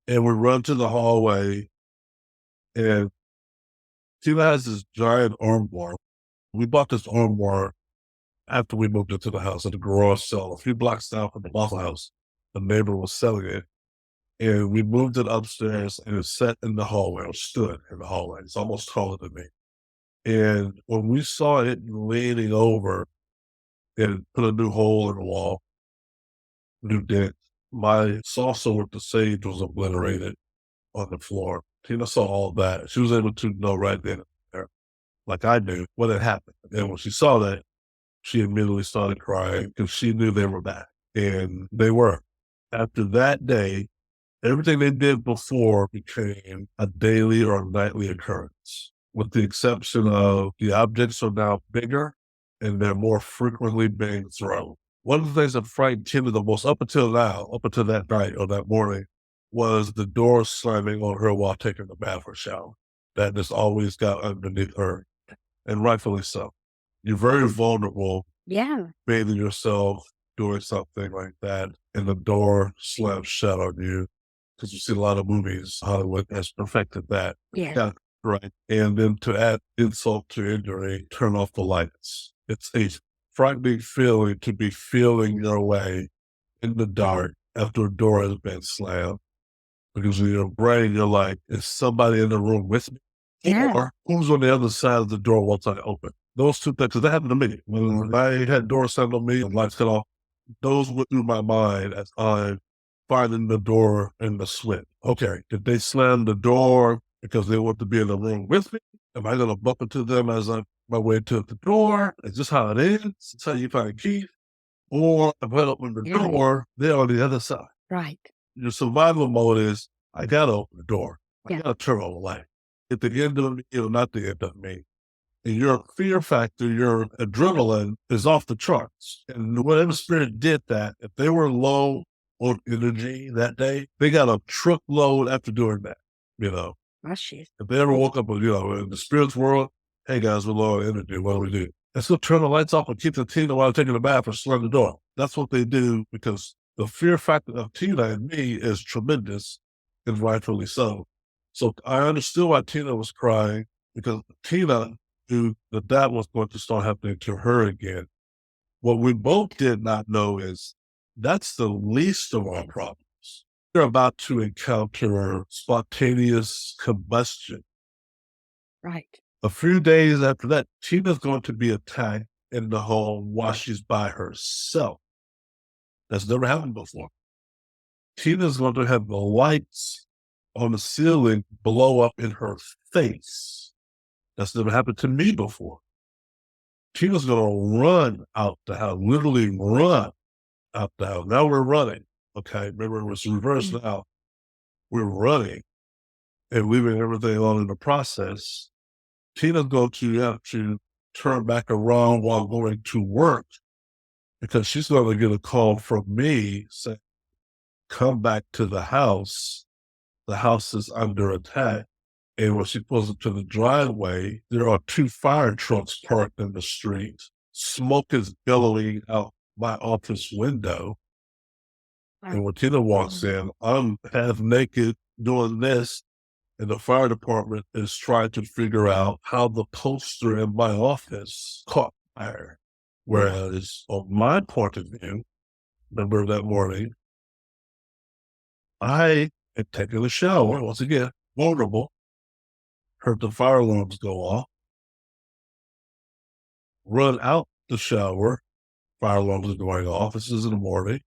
And we run to the hallway, and Tina has this giant armoire. We bought this armoire after we moved into the house at the garage sale a few blocks down from the Bothell House. The neighbor was selling it. And we moved it upstairs, and it sat in the hallway, or stood in the hallway. It's almost taller than me. And when we saw it leaning over and put a new hole in the wall, new dent, my saucer with the sage was obliterated on the floor. Tina saw all that. She was able to know right then and there, like I knew, what had happened. And when she saw that, she immediately started crying because she knew they were back. And they were. After that day, everything they did before became a daily or nightly occurrence, with the exception of the objects are now bigger and they're more frequently being thrown. One of the things that frightened Tina the most up until now, up until that night or that morning, was the door slamming on her while taking a bath or shower. That just always got underneath her, and rightfully so. You're very vulnerable. Yeah. Bathing yourself, doing something like that, and the door slams shut on you. Because you see a lot of movies, Hollywood has perfected that. Yeah. Right. And then to add insult to injury, turn off the lights. It's a frightening feeling to be feeling your way in the dark after a door has been slammed. Because in your brain, you're like, is somebody in the room with me? Yeah. Or who's on the other side of the door once I open? Those two things, because that happened to me. When I had doors slammed on me and lights cut off, those went through my mind as I'm finding the door in the sweat. Okay, did they slam the door because they want to be in the room with me? Am I going to bump into them as I'm my way to the door? Is this how it is? It's how you find Keith? Or if I open the door, they're on the other side. Right. Your survival mode is, I got to open the door. I Yeah. got to turn on the light. At the end of me, not the end of me. And your fear factor, your adrenaline is off the charts. And whatever spirit did that, if they were low on energy that day, they got a truckload after doing that, Oh, shit. If they ever woke up, in the spirits world, hey guys, we're low on energy. What do we do? Let's go turn the lights off and keep the Tina while taking a bath or slam the door. That's what they do because the fear factor of Tina and me is tremendous, and rightfully so. So I understood why Tina was crying, because Tina knew that was going to start happening to her again. What we both did not know is that's the least of our problems. We're about to encounter spontaneous combustion. Right. A few days after that, Tina's going to be attacked in the home while she's by herself. That's never happened before. Tina's going to have the lights on the ceiling blow up in her face. That's never happened to me before. Tina's going to run out the house, literally run out the house. Now we're running. Okay, remember, it was reversed now. We're running and leaving everything on in the process. Tina's going to have to turn back around while going to work because she's going to get a call from me saying, come back to the house. The house is under attack. And when she pulls up to the driveway, there are 2 fire trucks parked in the street. Smoke is billowing out my office window. And when Tina walks in, I'm half naked doing this, and the fire department is trying to figure out how the poster in my office caught fire. Whereas on my point of view, remember that morning, I had taken a shower, once again, vulnerable, heard the fire alarms go off, run out the shower, fire alarms are going off. This is in the morning.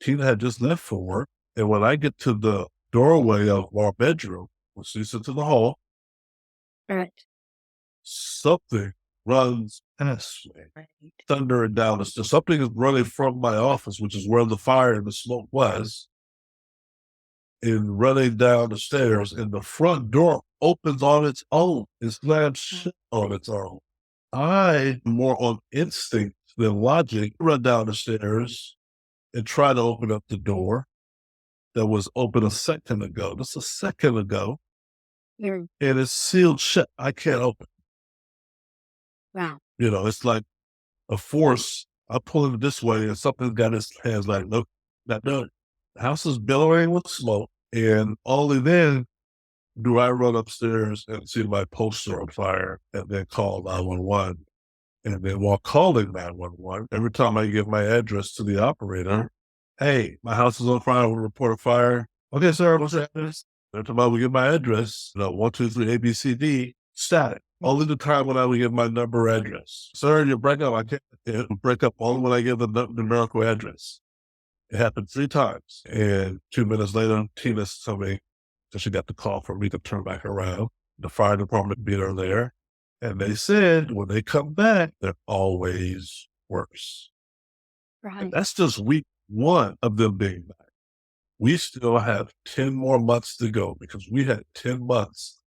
Tina had just left for work. And when I get to the doorway of our bedroom, which leads into the hall, Right. something runs past me, Right. thundering down the stairs. Something is running from my office, which is where the fire and the smoke was, and running down the stairs. And the front door opens on its own. It slams shut on its own. I, more on instinct than logic, run down the stairs and try to open up the door that was open a second ago, just a second ago, Mm. and it's sealed shut. I can't open. Wow. You know, it's like a force. I pull it this way, and something got its hands like, nope, not done. The house is billowing with smoke, and only then do I run upstairs and see my poster on fire, and then call 911. And then while calling 911, every time I give my address to the operator, hey, my house is on fire, we'll report a fire. Okay, sir, what's your address? Every time I would give my address, 1, 2, 3, A, B, C, D, static. Only the time when I would give my number address. Sir, you break up. I can't. It will break up only when I give the numerical address. It happened 3 times. And 2 minutes later, Tina told me that she got the call for me to turn back around. The fire department beat her there. And they said when they come back, they're always worse. Right. And that's just week 1 of them being back. We still have 10 more months to go because we had 10 months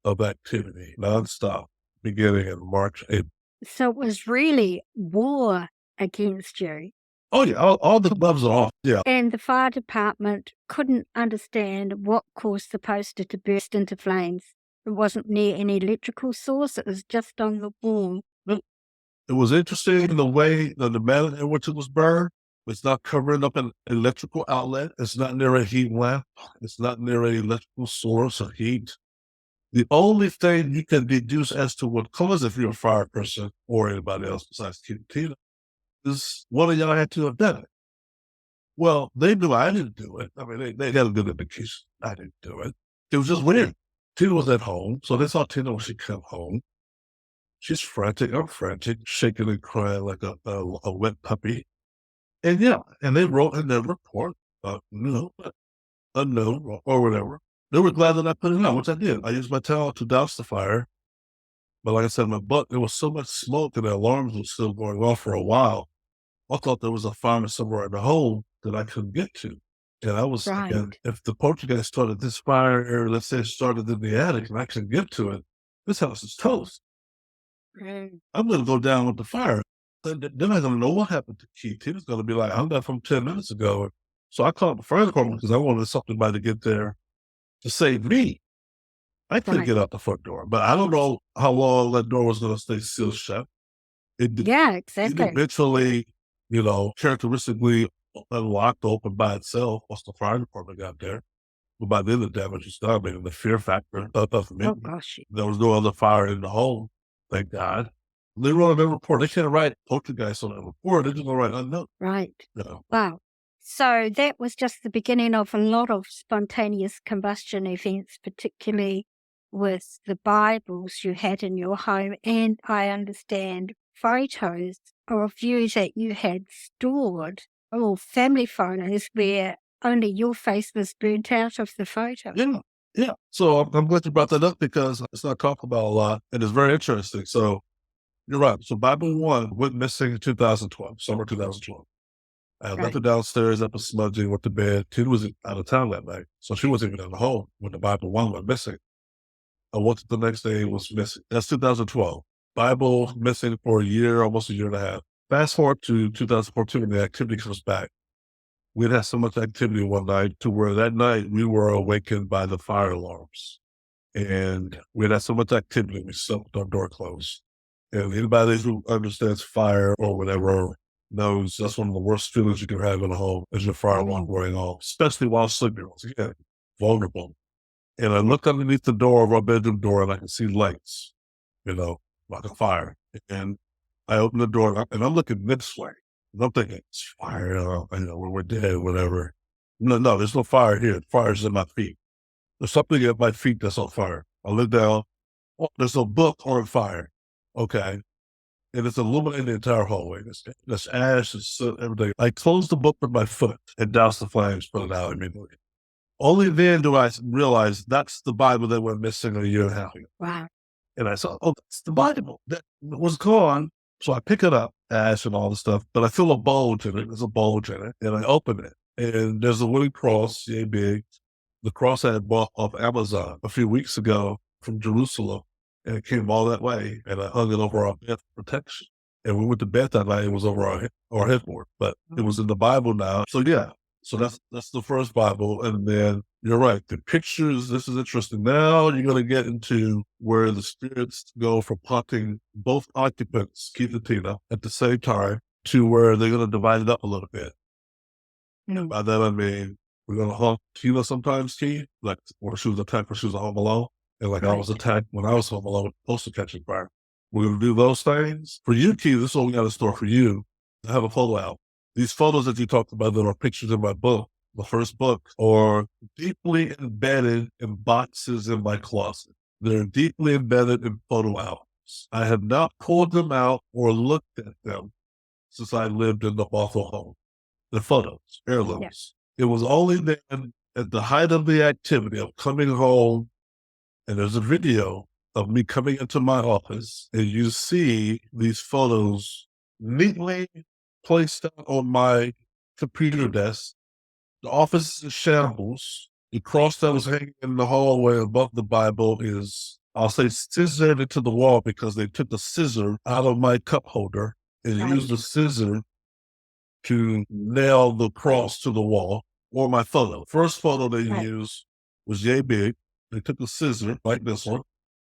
of activity nonstop beginning in March, April. So it was really war against you. Oh, yeah, all the gloves are off. Yeah. And the fire department couldn't understand what caused the poster to burst into flames. It wasn't near any electrical source. It was just on the wall. It was interesting in the way, the manner in which it was burned. It's not covering up an electrical outlet. It's not near a heat lamp. It's not near an electrical source of heat. The only thing you can deduce as to what caused, if you're a fire person or anybody else besides Tina, is one of y'all had to have done it. Well, they knew I didn't do it. I mean, they had a good indication I didn't do it. It was just weird. Tina was at home, so they saw Tina when she came home. She's frantic. I'm frantic, shaking and crying like a wet puppy. And yeah, and they wrote in their report, unknown or whatever. They were glad that I put it out, which I did. I used my towel to douse the fire. But like I said, there was so much smoke and the alarms were still going off for a while. I thought there was a fire somewhere in the home that I couldn't get to. And I was thinking, if the poltergeist started this fire, or let's say it started in the attic and I couldn't get to it, this house is toast. I'm going to go down with the fire. Then I'm going to know what happened to Keith. He was going to be like, I'm there from 10 minutes ago. So I called the fire department because I wanted somebody to get there to save me. I couldn't get out the front door, but I don't know how long that door was going to stay sealed shut. Yeah, exactly. It eventually, characteristically unlocked, open by itself once the fire department got there. But by then the damage was done. I mean, the fear factor of me. Oh, gosh. There was no other fire in the home, thank God. They wrote on their report. They can't write poltergeist on their report. They're just going to write unknown. Right. No. Wow. So that was just the beginning of a lot of spontaneous combustion events, particularly with the Bibles you had in your home. And I understand photos of you that you had stored, or family photos where only your face was burnt out of the photo. Yeah. So I'm glad you brought that up because it's not talked about a lot and it's very interesting. So you're right. So Bible 1 went missing in 2012, summer 2012. I left her downstairs, up a smudging, went to bed. Tina was out of town that night, so she wasn't even in the home when the Bible 1 went missing. I woke up the next day, it was missing. That's 2012. Bible missing for a year, almost a year and a half. Fast forward to 2014, when the activity comes back. We'd had so much activity one night to where that night we were awakened by the fire alarms. And we had so much activity, we slept with our door closed. And anybody who understands fire or whatever knows that's one of the worst feelings you can have in a home is your fire alarm going off, especially while sleeping. Once again, vulnerable. And I looked underneath the door of our bedroom door and I can see lights, like a fire. And I opened the door and I'm looking this way. And I'm thinking, it's fire, we're dead, whatever. No, there's no fire here. The fire's in my feet. There's something at my feet that's on fire. I look down. Oh, there's a book on fire. Okay. And it's illuminating the entire hallway. There's ash and soot, everything. I closed the book with my foot and doused the flames, put it out immediately. Only then do I realize that's the Bible that went missing a year and a half ago. Wow. And I saw, that's the Bible that was gone. So I pick it up, ash and all the stuff, but I feel a bulge in it. There's a bulge in it. And I open it. And there's a wooden cross, yay big. The cross I had bought off Amazon a few weeks ago from Jerusalem. And it came all that way. And I hung it over our bed for protection. And we went to bed that night. It was over our headboard, but it was in the Bible now. So yeah. So that's the first Bible. And then you're right. The pictures, this is interesting. Now you're going to get into where the spirits go from haunting both occupants, Keith and Tina, at the same time, to where they're going to divide it up a little bit. And by that I mean, we're going to haunt Tina sometimes, Keith, like when she was attacked when she was home alone. And like I was attacked when I was home alone with postal catching fire. We're going to do those things. For you, Keith, this is what we got in store for you. I have a photo out. These photos that you talked about that are pictures in my book, the first book, are deeply embedded in boxes in my closet. They're deeply embedded in photo albums. I have not pulled them out or looked at them since I lived in the Bothell home. The photos, heirlooms. Yes. It was only then, at the height of the activity of coming home, and there's a video of me coming into my office, and you see these photos neatly placed out on my computer desk. The office is in shambles. The cross that was hanging in the hallway above the Bible is, I'll say, scissored into the wall because they took the scissor out of my cup holder and used the scissor to nail the cross to the wall, or my photo. First photo they used was yay big. They took the scissor, like this one,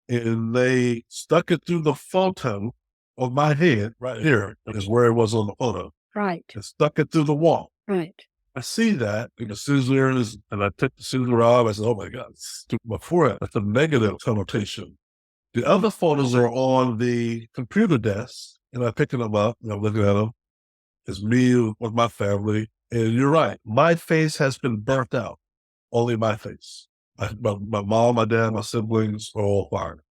and they stuck it through the photo of my head right here, is where it was on the photo. Right. And stuck it through the wall. Right. I see that in the scissors, and I took the scissor off. I said, oh my God, before it, that's a negative connotation. The other photos are on the computer desk, and I'm picking them up, and I'm looking at them. It's me with my family. And you're right, my face has been burnt out. Only my face. My mom, my dad, my siblings are all fired.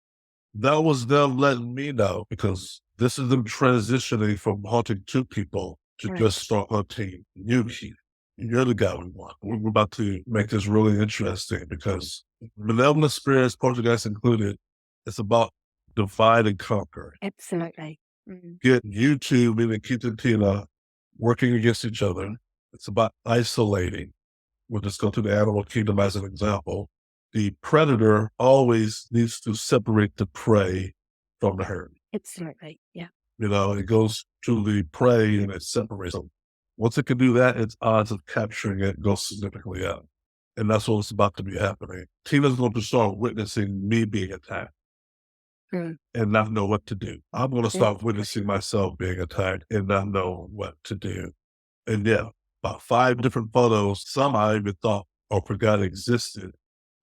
That was them letting me know, because this is them transitioning from haunting two people to just start haunting you, Keith. You're the guy we want. We're about to make this really interesting because malevolent spirits, poltergeist included, it's about divide and conquer. Absolutely. Get you two, meaning Keith and Tina, working against each other. It's about isolating. We'll just go to the animal kingdom as an example. The predator always needs to separate the prey from the herd. Absolutely, yeah. It goes to the prey and it separates them. Once it can do that, its odds of capturing it go significantly up. And that's what's about to be happening. Tina's going to start witnessing me being attacked and not know what to do. I'm going to start witnessing myself being attacked and not know what to do. And yeah, about 5 different photos, some I even thought or forgot existed.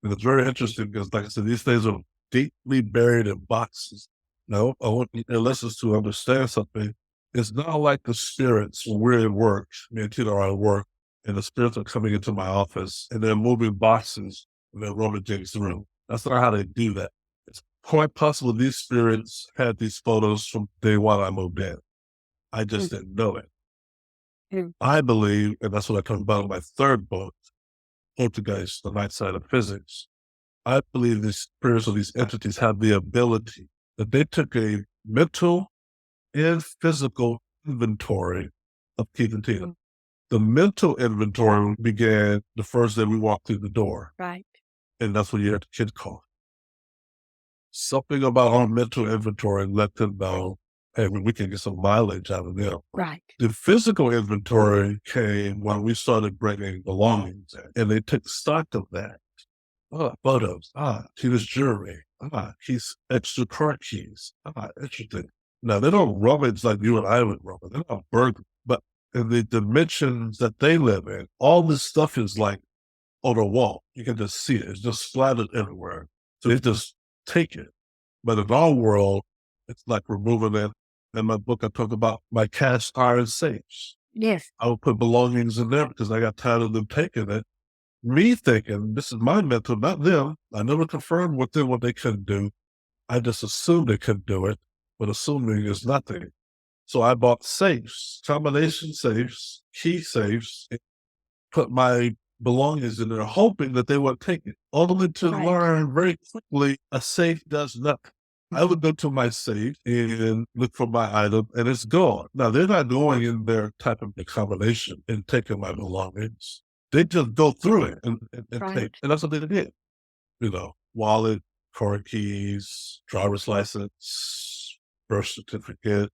And it's very interesting because, like I said, these things are deeply buried in boxes. No, I want your listeners to understand something. It's not like the spirits when we're at work, me and Tina are at work, and the spirits are coming into my office and they're moving boxes and they're rummaging through. That's not how they do that. It's quite possible these spirits had these photos from day one I moved in. I just didn't know it. I believe, and that's what I talk about in my third book, Poltergeist, The Night Side of Physics. I believe these spirits or these entities have the ability that they took a mental and physical inventory of Keith and Tina. The mental inventory began the first day we walked through the door. Right. And that's when you heard the kid call. Something about our mental inventory let them know hey, we can get some mileage out of them. Right. The physical inventory came when we started bringing belongings in, and they took stock of that. Photos. Tina's jewelry. Keith's extra car keys. Interesting. Now, they don't rummage like you and I would rummage. They're not burglars. But in the dimensions that they live in, all this stuff is like on a wall. You can just see it. It's just splattered everywhere. So they just take it. But in our world, it's like removing it. In my book, I talk about my cast iron safes. Yes. I would put belongings in there because I got tired of them taking it. Me thinking, this is my mental, not them. I never confirmed with them what they couldn't do. I just assumed they couldn't do it, but assuming is nothing. So I bought safes, combination safes, key safes, and put my belongings in there, hoping that they would take it. Only to learn very quickly a safe does nothing. I would go to my safe and look for my item, and it's gone. Now, they're not going in their type of combination and taking my belongings. They just go through it and take. And that's what they did. Wallet, car keys, driver's license, birth certificate,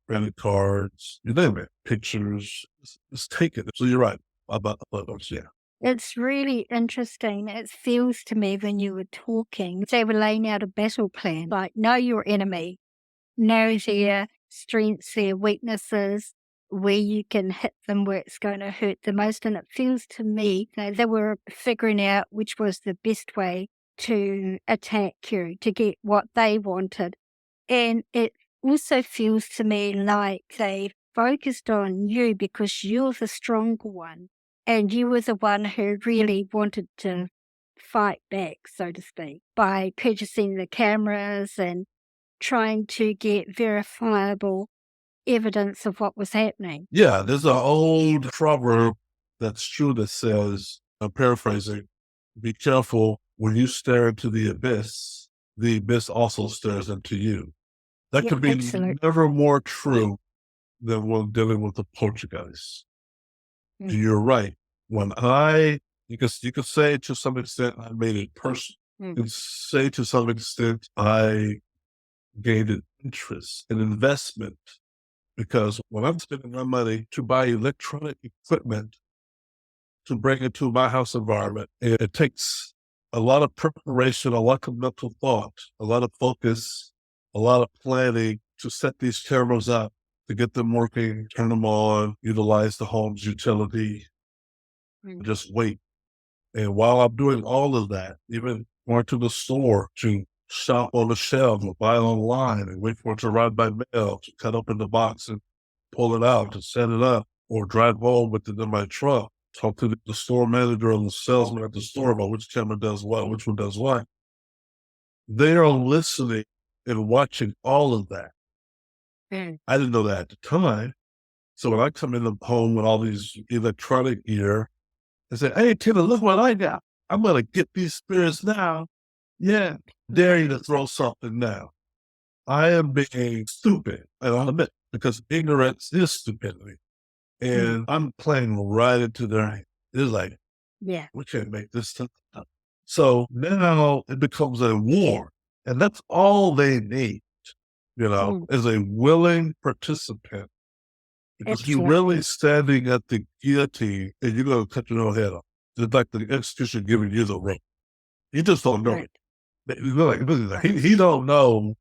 credit cards, you name it, pictures. It's taken. So you're right about the photos, yeah. It's really interesting. It feels to me when you were talking, they were laying out a battle plan, like know your enemy, know their strengths, their weaknesses, where you can hit them, where it's going to hurt the most. And it feels to me that they were figuring out which was the best way to attack you, to get what they wanted. And it also feels to me like they focused on you because you're the stronger one. And you were the one who really wanted to fight back, so to speak, by purchasing the cameras and trying to get verifiable evidence of what was happening. Yeah, there's an old proverb that's true that says, I'm paraphrasing, be careful when you stare into the abyss also stares into you. That could be never more true than when dealing with the poltergeist. You're right. When you could say to some extent, I made it personal. You could say to some extent, I gained an interest, an investment, because when I'm spending my money to buy electronic equipment to bring it to my house environment, it takes a lot of preparation, a lot of mental thought, a lot of focus, a lot of planning to set these cameras up, to get them working, turn them on, utilize the home's utility, just wait. And while I'm doing all of that, even going to the store to shop on the shelf or buy online and wait for it to arrive by mail, to cut open the box and pull it out, to set it up, or drive home with it in my truck, talk to the store manager or the salesman at the store about which camera does what, which one does what. They are listening and watching all of that. I didn't know that at the time. So when I come in the home with all these electronic gear, I say, hey, Tina, look what I got. I'm going to get these spirits now. Yeah, dare you to throw something now. I am being stupid, and I'll admit, because ignorance is stupidity. And I'm playing right into their hand. It's like, we can't make this stuff up. So now it becomes a war, and that's all they need, is a willing participant. Because you're really standing at the guillotine and you're going to cut your own head off. It's like the executioner giving you the rope. You just don't know it. He don't know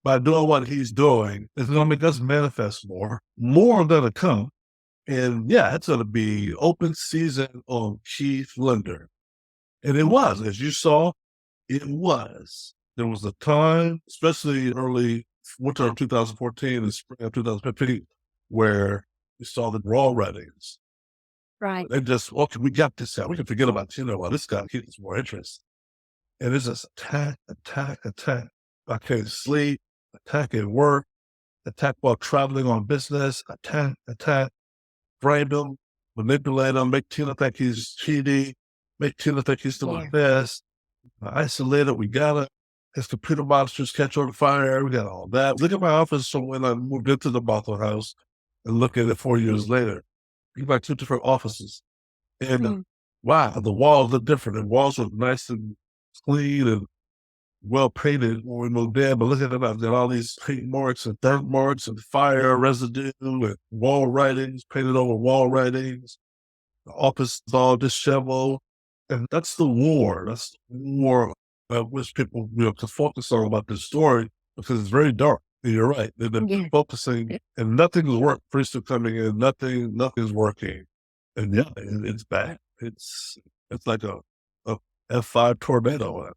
by doing what he's doing. It's going to make us manifest more going to come. And yeah, it's going to be open season on Keith Linder. And it was, as you saw, it was. There was a time, especially early winter of 2014 and spring of 2015, where we saw the raw readings. Right. They just, okay, we got this out. We can forget about, this guy keeps us more interest. And it's just attack. I can't sleep, attack at work, attack while traveling on business, attack, frame them, manipulate them, make Tina think he's cheating, make Tina think he's doing this, isolate it, we got it. His computer monsters catch on fire. We got all that. Look at my office from when I moved into the Bothell House and look at it 4 years later. We got 2 different offices. And wow, the walls are different. The walls are nice and clean and well painted when we moved in, but look at them, I've got all these paint marks and dirt marks and fire residue and wall writings, painted over wall writings. The office is all disheveled. And that's the war. That's the war I wish people, to focus on about this story because it's very dark. And you're right. They're Yeah. focusing and nothing's working. Priests are coming in, nothing's working. And yeah, it's bad. It's like a F5 tornado, a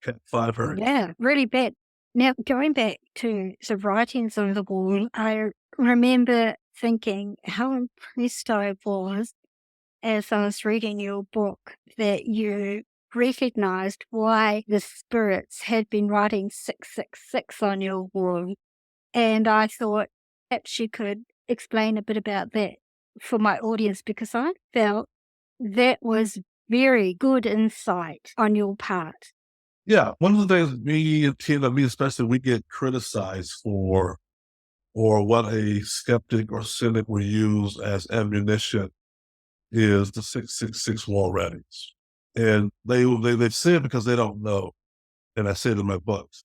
Cat 5 hurricane. Yeah, really bad. Now, going back to the writings on the wall, I remember thinking how impressed I was as I was reading your book that you recognized why the spirits had been writing 666 on your wall. And I thought perhaps you could explain a bit about that for my audience because I felt that was very good insight on your part. Yeah, one of the things me and Tina, me especially, we get criticized for, or what a skeptic or cynic will use as ammunition is the 666 wall writings. And they say it because they don't know. And I say it in my books.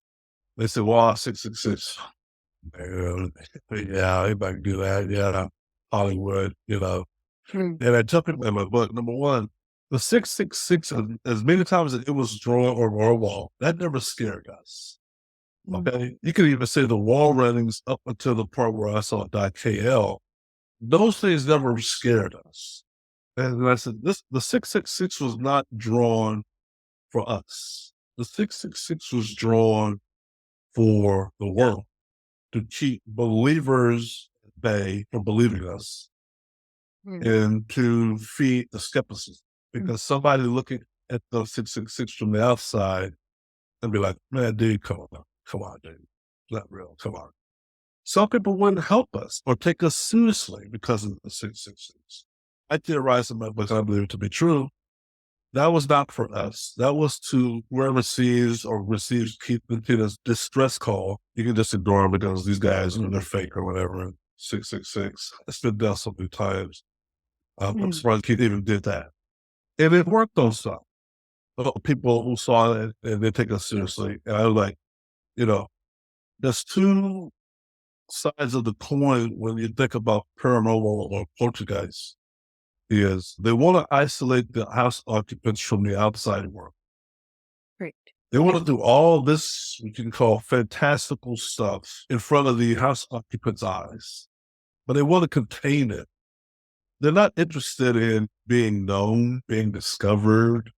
They say, well, 666. Yeah, anybody can do that. Yeah, Hollywood, Hmm. And I tell people in my book, number one, the 666, as many times as it was drawn on our wall, that never scared us. Mm. Okay. You could even say the wall runnings up until the part where I saw KL, those things never scared us. And I said, the 666 was not drawn for us. The 666 was drawn for the world to keep believers at bay from believing us Mm. and to feed the skepticism. Because somebody looking at the 666 from the outside and be like, man, dude, come on, dude. It's not real. Come on. Some people wouldn't help us or take us seriously because of the 666. I theorize in my book, and I believe it to be true. That was not for us. That was to whoever receives Keith Lindner's distress call. You can just ignore them because these guys, they're fake or whatever. 666. It's been done so many times. I'm surprised Keith even did that. And it worked on some. People who saw it and they take us seriously. And I was like, there's two sides of the coin when you think about paranormal or poltergeist. Is they want to isolate the house occupants from the outside world. Great. They want to do all this, we can call fantastical stuff in front of the house occupants' eyes, but they want to contain it. They're not interested in being known, being discovered,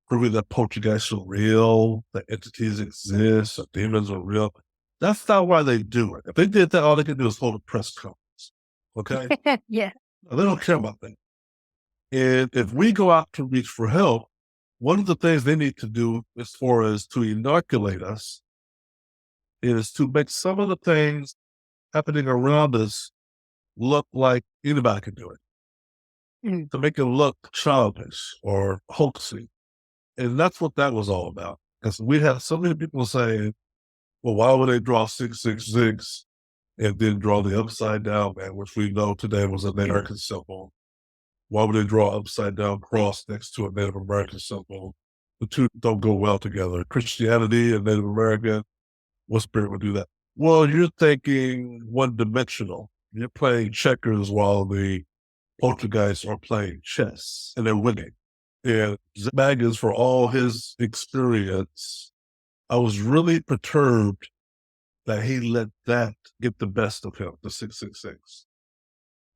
proving that poltergeists are real, that entities exist, that demons are real. That's not why they do it. If they did that, all they could do is hold a press conference. Okay? Yeah. They don't care about that. And if we go out to reach for help, one of the things they need to do as far as to inoculate us is to make some of the things happening around us look like anybody can do it, Mm. to make it look childish or hoaxy. And that's what that was all about. Because we had so many people saying, well, why would they draw 666 and then draw the upside down man, which we know today was a Native American symbol? Why would they draw upside down cross next to a Native American symbol? The two don't go well together. Christianity and Native American, what spirit would do that? Well, you're thinking one dimensional. You're playing checkers while the poltergeists are playing chess and they're winning. And Maggins, for all his experience, I was really perturbed that he let that get the best of him, the 666.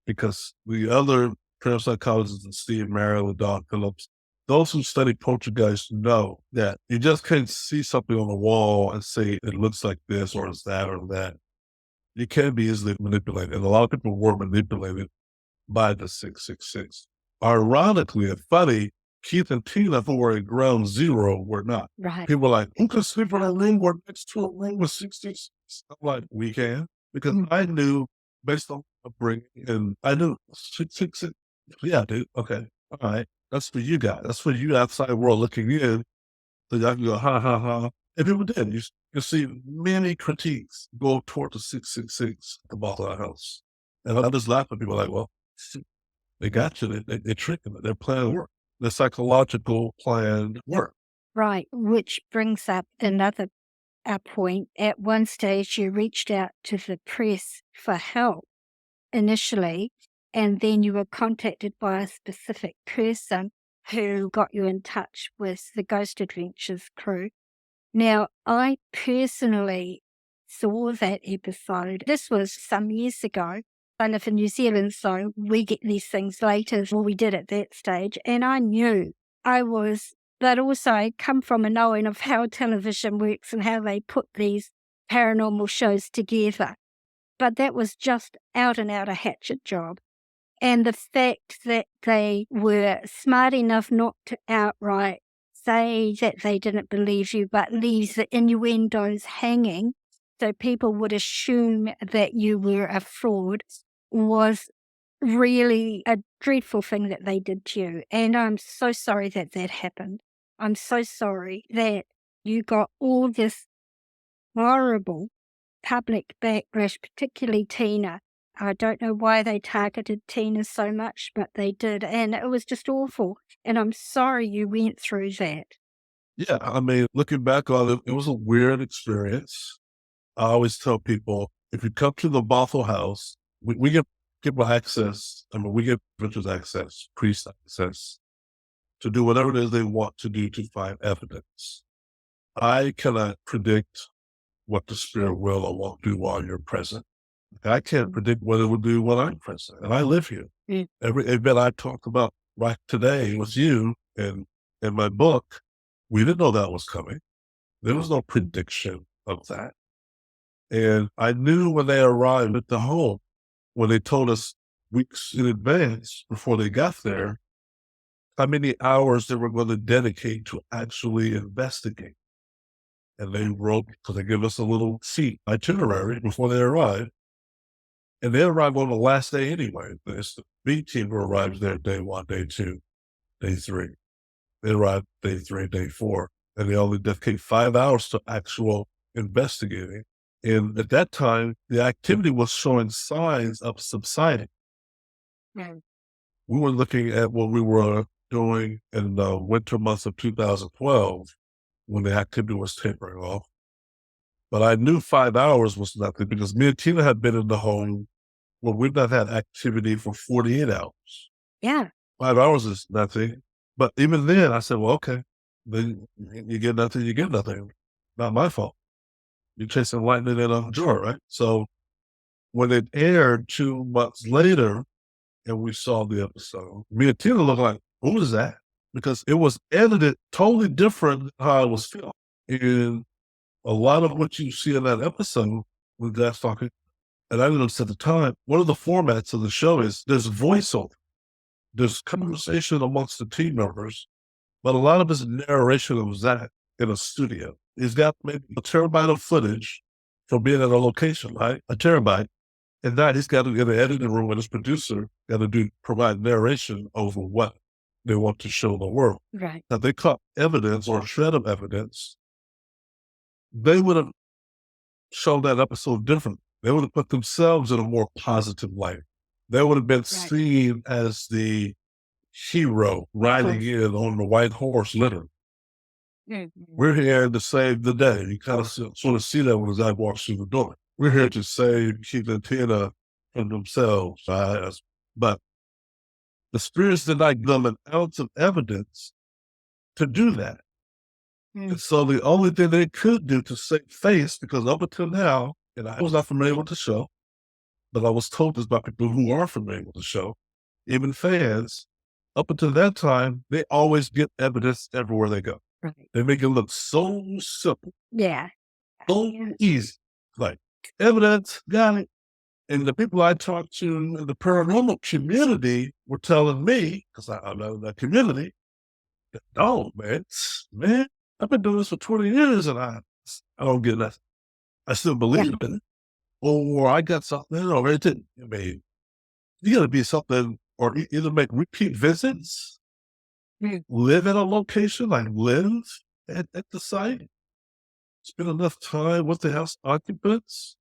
Because the other parapsychologists and Steve Merrill and Don Phillips, those who study poltergeist know that you just can't see something on the wall and say it looks like this or it's that or that. You can be easily manipulated. And a lot of people were manipulated by the 666. Ironically and funny, Keith and Tina, who were at ground zero, were not. Right. People were like, who can sleep in a room or next to a room with 66? I'm like, we can. Because I knew based on upbringing, and I knew 666. Yeah, dude. Okay. All right. That's for you guys. That's for you outside world looking in. So y'all can go, ha, ha, ha. And people did. You see many critiques go toward the 666, the Bothell Hell House. And I just laugh at people like, well, they got you. They're tricking it. They're playing work. The psychological plan work. Right, which brings up another point. At one stage, you reached out to the press for help initially, and then you were contacted by a specific person who got you in touch with the Ghost Adventures crew. Now, I personally saw that episode. This was some years ago. I live in New Zealand, so we get these things later, or we did at that stage. And I knew but also I come from a knowing of how television works and how they put these paranormal shows together. But that was just out and out a hatchet job. And the fact that they were smart enough not to outright say that they didn't believe you, but leaves the innuendos hanging so people would assume that you were a fraud, was really a dreadful thing that they did to you. And I'm so sorry that that happened. I'm so sorry that you got all this horrible public backlash, particularly Tina. I don't know why they targeted Tina so much, but they did. And it was just awful. And I'm sorry you went through that. Yeah, I mean, looking back on it, it was a weird experience. I always tell people, if you come to the Bothell House, we give people access. I mean, we give victims access, priests access to do whatever it is they want to do to find evidence. I cannot predict what the spirit will or won't do while you're present. I can't predict what it will do when I'm present, and I live here. Mm. Every event I talked about right today with you and in my book, we didn't know that was coming. There was no prediction of that. And I knew when they arrived at the home, when they told us weeks in advance before they got there, how many hours they were going to dedicate to actually investigate. And they wrote, because they give us a little sheet itinerary before they arrived. And they arrived on the last day anyway. It's the B team who arrives there day 1, day 2, day 3. They arrived day 3, day 4. And they only dedicate 5 hours to actual investigating. And at that time, the activity was showing signs of subsiding. Mm. We were looking at what we were doing in the winter months of 2012 when the activity was tapering off. But I knew 5 hours was nothing because me and Tina had been in the home where we've not had activity for 48 hours. Yeah. 5 hours is nothing. But even then, I said, well, okay, then you get nothing, you get nothing. Not my fault. You're chasing lightning in a jar, right? So when it aired 2 months later and we saw the episode, me and Tina looked like, who was that? Because it was edited totally different than how it was filmed. And a lot of what you see in that episode with guys talking, and I noticed at the time, one of the formats of the show is there's voiceover. There's conversation amongst the team members, but a lot of it's narration of Zach in a studio. He's got maybe a terabyte of footage from being at a location, right? A terabyte. And that he's got to get an editing room with his producer, got to provide narration over what they want to show the world. Right. Now, they caught evidence or a shred of evidence, they would have shown that episode different. They would have put themselves in a more positive light. They would have been seen as the hero riding in on the white horse litter. We're here to save the day. You kind of sort of see that when Zach walks through the door. We're here to save Keith and Tina from themselves. But the spirits did not give them an ounce of evidence to do that. And so the only thing they could do to save face, because up until now, and I was not familiar with the show, but I was told this by people who are familiar with the show, even fans, up until that time, they always get evidence everywhere they go. Right. They make it look so simple. Yeah. So easy. Like, evidence, got it. And the people I talked to in the paranormal community were telling me, because I'm not in that community, that, oh, man, I've been doing this for 20 years and I don't get nothing. I still believe in it. Or I got something, or it didn't. I mean, you got to be something, or either make repeat visits, live at a location, like live at the site, spend enough time with the house occupants.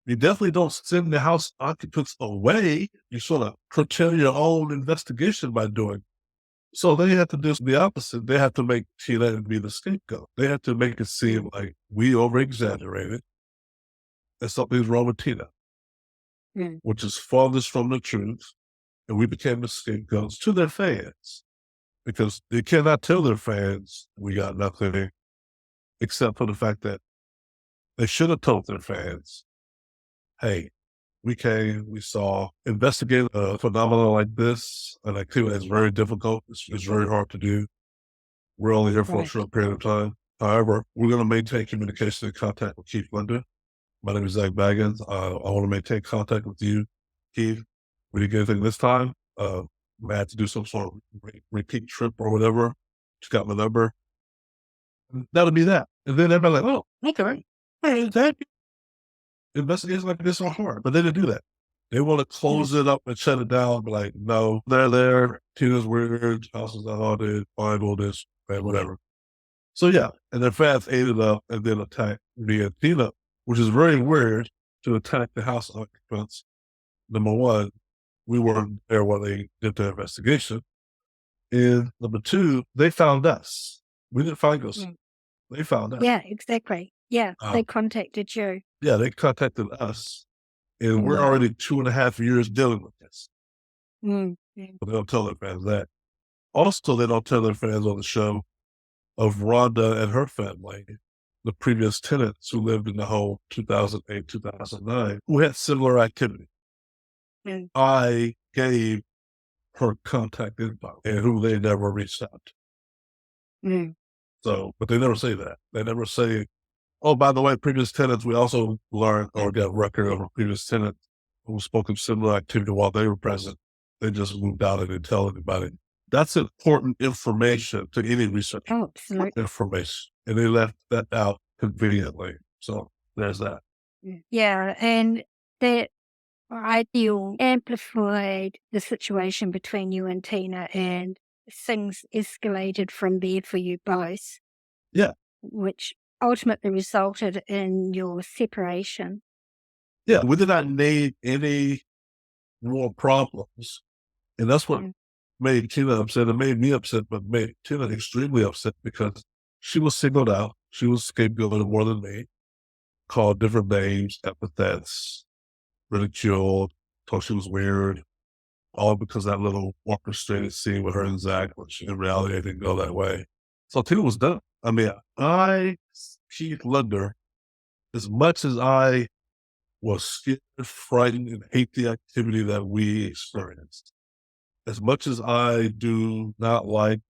You definitely don't send the house occupants away. You sort of curtail your own investigation by doing So they had to do the opposite. They had to make Tina be the scapegoat. They had to make it seem like we over exaggerated and something's wrong with Tina, which is farthest from the truth. And we became the scapegoats to their fans because they cannot tell their fans we got nothing except for the fact that they should have told their fans, hey, we came, we saw, investigating a phenomenon like this, an activity that's very difficult. It's very hard to do. We're only here for a short period of time. However, we're going to maintain communication and contact with Keith Linder. My name is Zach Baggins. I want to maintain contact with you, Keith. We didn't get anything this time. I had to do some sort of repeat trip or whatever. Just got my number. That'll be that. And then everybody's like, oh, okay. Hey, is that investigations like this are hard, but they didn't do that. They want to close it up and shut it down. But like, no, they're there. Tina's weird. House is not haunted. Bible this and whatever. So yeah, and their fans ate it up and then attacked me and Tina, which is very weird to attack the house occupants. Number one, we weren't there while they did their investigation, and number two, they found us. We didn't find us. They found us. Yeah, exactly. Yeah, they contacted you. Yeah, they contacted us, and we're already 2.5 years dealing with this. But they don't tell their fans that. Also, they don't tell their fans on the show of Rhonda and her family, the previous tenants who lived in the home 2008, 2009, who had similar activity. I gave her contact info and who they never reached out to. So, but they never say that. They never say, oh, by the way, previous tenants, we also learned or got record of a previous tenant who spoke of similar activity while they were present. They just moved out and didn't tell anybody. That's important information to any research. Oh, absolutely. Information. And they left that out conveniently. So there's that. Yeah. And that ideal amplified the situation between you and Tina, and things escalated from there for you both. Yeah. Which ultimately resulted in your separation. Yeah. We did not need any more problems. And that's what made Tina upset. It made me upset, but made Tina extremely upset because she was singled out. She was scapegoated more than me, called different names, epithets, ridiculed, told she was weird, all because that little orchestrated scene with her and Zach, which in reality it didn't go that way. So Tina was done. I mean, Keith Linder, as much as I was scared, frightened, and hate the activity that we experienced, as much as I do not like,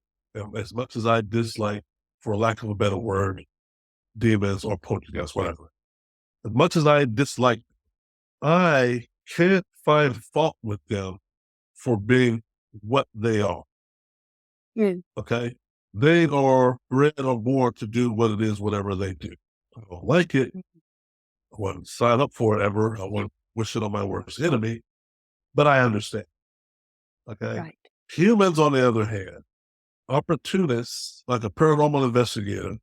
as much as I dislike, for lack of a better word, demons or poltergeists, whatever, as much as I dislike, I can't find fault with them for being what they are. Okay? They are bred or born to do what it is, whatever they do. I don't like it. I wouldn't sign up for it ever. I wouldn't wish it on my worst enemy, but I understand. Okay? Right. Humans, on the other hand, opportunists, like a paranormal investigator,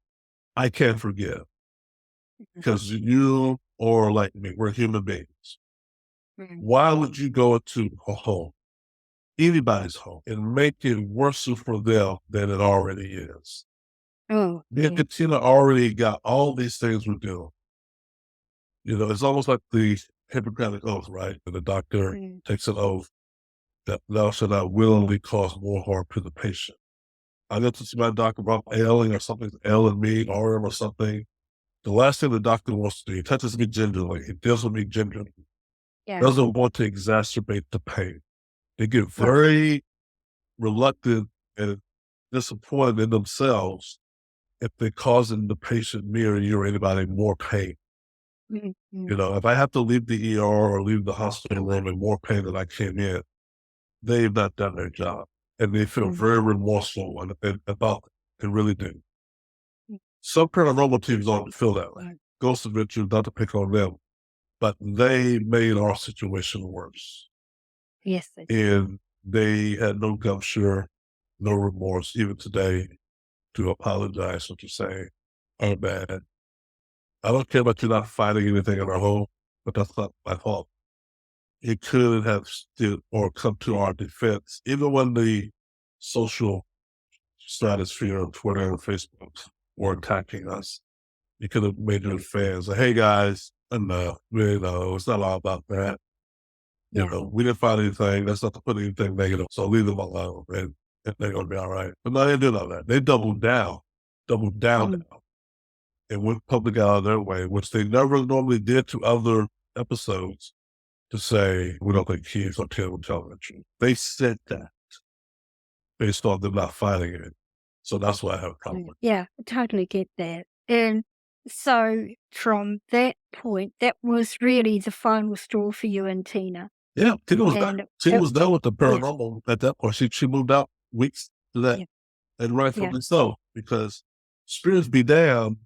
I can't forgive. Because you or like me, we're human beings. Why would you go into a home, anybody's home, and make it worse for them than it already is? Tina already got all these things we're doing. You know, it's almost like the Hippocratic Oath, right? And the doctor takes an oath that thou shalt not willingly cause more harm to the patient. I go to see my doctor about ailing or something's ailing me, or something. The last thing the doctor wants to do, he touches me gingerly. He deals with me gingerly. Doesn't want to exacerbate the pain. They get very reluctant and disappointed in themselves if they're causing the patient, me or you or anybody, more pain. You know, if I have to leave the ER or leave the hospital room in more pain than I came in, they've not done their job. And they feel very remorseful about it. They really do. Some paranormal teams don't feel that way. Ghost Adventures, not to pick on them, but they made our situation worse. Yes. And they had no gumption, no remorse, even today, to apologize for to say, I'm bad. I don't care about you not finding anything in our home, but that's not my fault. It could have stood or come to our defense, even when the social stratosphere of Twitter and Facebook were attacking us. You could have made your fans like, hey guys, enough. It's not all about that. Yeah. We didn't find anything. That's not to put anything negative. So leave them alone and they're going to be all right. But no, they didn't do all that. They doubled down now, and went public out of their way, which they never normally did to other episodes, to say, we don't think Keith or Tim will tell the truth. They said that based on them not finding it. So that's why I have a problem with it. Yeah, I totally get that. And so from that point, that was really the final straw for you and Tina. Yeah, Tina was And done. Tina was done with the yes. paranormal at that point. She moved out weeks to that. Yeah. And rightfully so, because spirits be damned,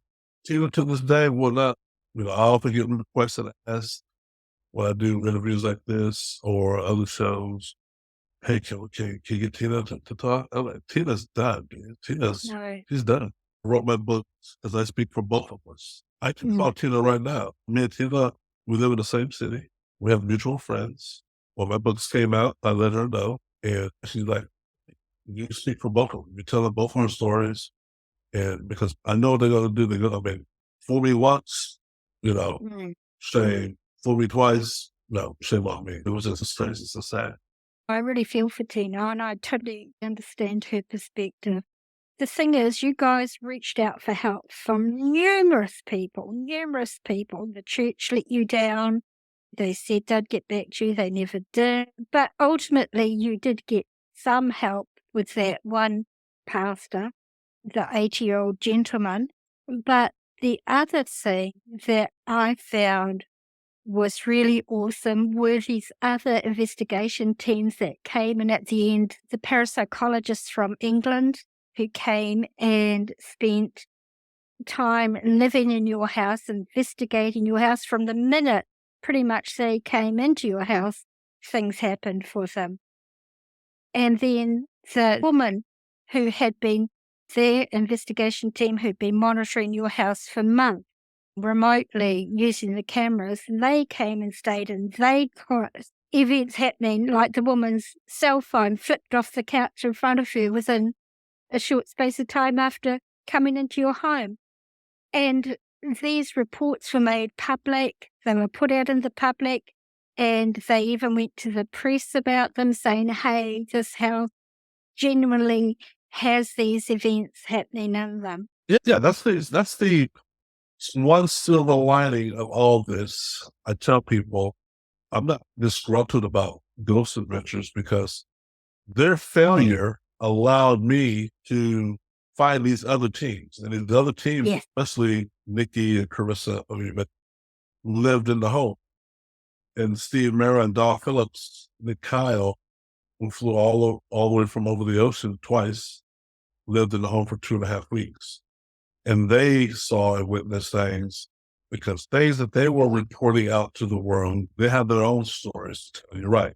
Tina to this day will not, I don't think get requests that I ask when I do interviews like this or other shows. Hey, can you get Tina to talk? I'm like, Tina's done, dude. She's done. I wrote my book as I speak for both of us. I can call Tina right now. Me and Tina, we live in the same city. We have mutual friends. When my books came out, I let her know. And she's like, you speak for both of them. You tell them both our stories. And because I know they're going to do, fool me once, shame. Fool me twice, no, shame on me. It was just a strange, it's so sad. I really feel for Tina, and I totally understand her perspective. The thing is, you guys reached out for help from numerous people. The church let you down. They said they'd get back to you. They never did. But ultimately, you did get some help with that one pastor, the 80-year-old gentleman. But the other thing that I found was really awesome were these other investigation teams that came, and at the end, the parapsychologists from England who came and spent time living in your house, investigating your house. From the minute pretty much they came into your house, things happened for them. And then the woman who had been their investigation team, who'd been monitoring your house for months, remotely using the cameras, they came and stayed, and they caught events happening, like the woman's cell phone flipped off the couch in front of her within a short space of time after coming into your home. And these reports were made public, they were put out in the public, and they even went to the press about them, saying, hey, this house genuinely has these events happening in them. Yeah, that's the one silver lining of all this. I tell people, I'm not disgruntled about Ghost Adventures because their failure allowed me to find these other teams. And the other teams, especially Nikki and Carissa, lived in the home. And Steve Mera and Dawn Phillips, Nick Kyle, who flew all the way from over the ocean twice, lived in the home for 2.5 weeks. And they saw and witnessed things, because things that they were reporting out to the world, they have their own stories. You're right.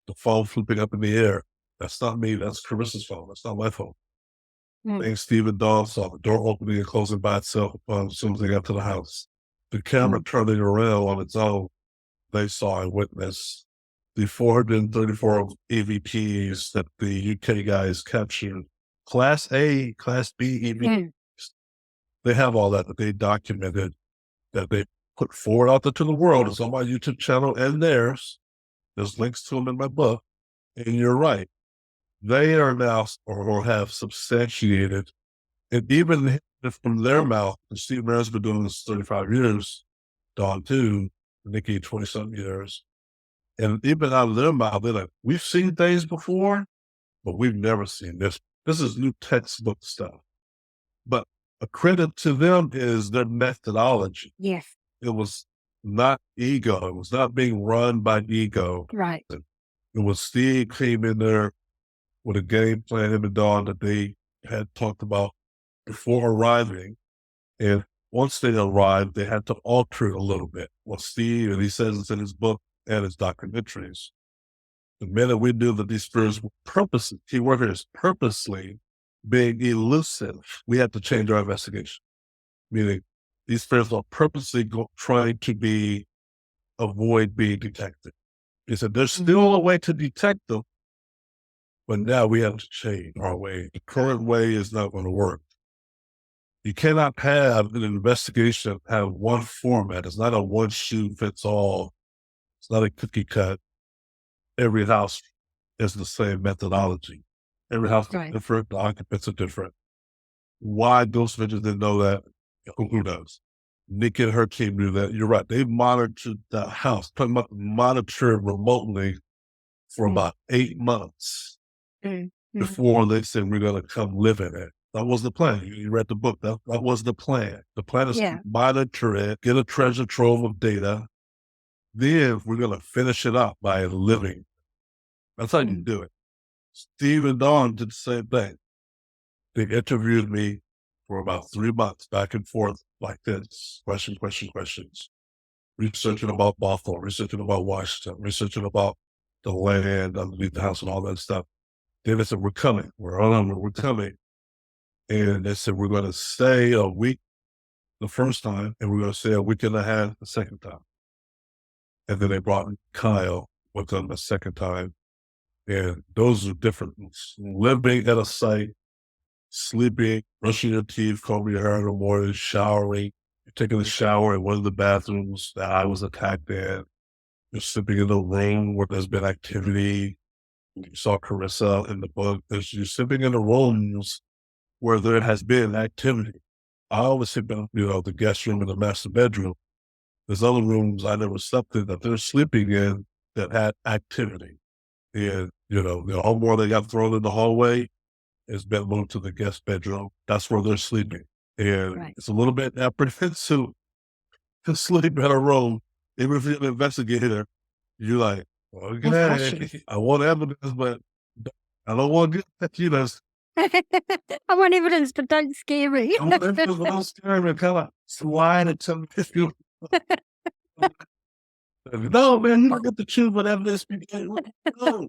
The phone flipping up in the air, that's not me. That's Carissa's phone. That's not my phone. Things Steve and Dawn saw, the door opening and closing by itself as soon as they got to the house. The camera turning around on its own, they saw and witnessed. The 434 EVPs that the UK guys captured, Class A, Class B EVPs, they have all that they documented, that they put forward out there to the world. It's on my YouTube channel and theirs. There's links to them in my book. And you're right. They are now, or have substantiated, and even from their mouth, and Steve Mayor's been doing this 35 years, Dawn too, Nikki 20-something years. And even out of their mouth, they're like, we've seen things before, but we've never seen this. This is new textbook stuff. But a credit to them is their methodology. Yes. It was not ego. It was not being run by ego. Right. It was Steve came in there with a game plan in the dawn that they had talked about before arriving. And once they arrived, they had to alter it a little bit. Well, Steve, and he says it's in his book and his documentaries, the minute we knew that these spirits were purposely, keyword here is purposely being elusive, we had to change our investigation. Meaning these spirits are purposely trying to avoid being detected. He said, there's still a way to detect them, But now we have to change our way. The current way is not going to work. You cannot have an investigation have one format. It's not a one shoe fits all. It's not a cookie cut. Every house is the same methodology. Every house is Right. different. The occupants are different. Why ghost vendors didn't know that? Who knows? Nikki and her team knew that. You're right. They monitored the house, talking about monitored remotely for about 8 months before they said, we're going to come live in it. That was the plan. You read the book. That was the plan. The plan is to monitor it, get a treasure trove of data. Then we're going to finish it up by living. That's how you do it. Steve and Dawn did the same thing. They interviewed me for about 3 months, back and forth like this. Questions. Researching about Bothell, researching about Washington, researching about the land underneath the house and all that stuff. Then they said, we're coming. We're coming. And they said, we're going to stay a week the first time, and we're going to stay a week and a half the second time. And then they brought Kyle with them the second time. And those are different. Living at a site, sleeping, brushing your teeth, combing your hair in the morning, showering, you're taking a shower in one of the bathrooms that I was attacked in. You're sleeping in the room where there's been activity. You saw Carissa in the book. You're sleeping in the rooms where there has been activity. I always sleep in, the guest room and the master bedroom. There's other rooms I never slept in that they're sleeping in that had activity. And, the homework they got thrown in the hallway has been moved to the guest bedroom. That's where they're sleeping. And it's a little bit apprehensive to sleep in a room. Even if you're an investigator, you're like, okay, I want evidence, but I don't want to get that, I want evidence, but don't scare me. I want evidence, but don't scare me. Kind of slide it to me. No, man, you don't get to choose what evidence you get. No.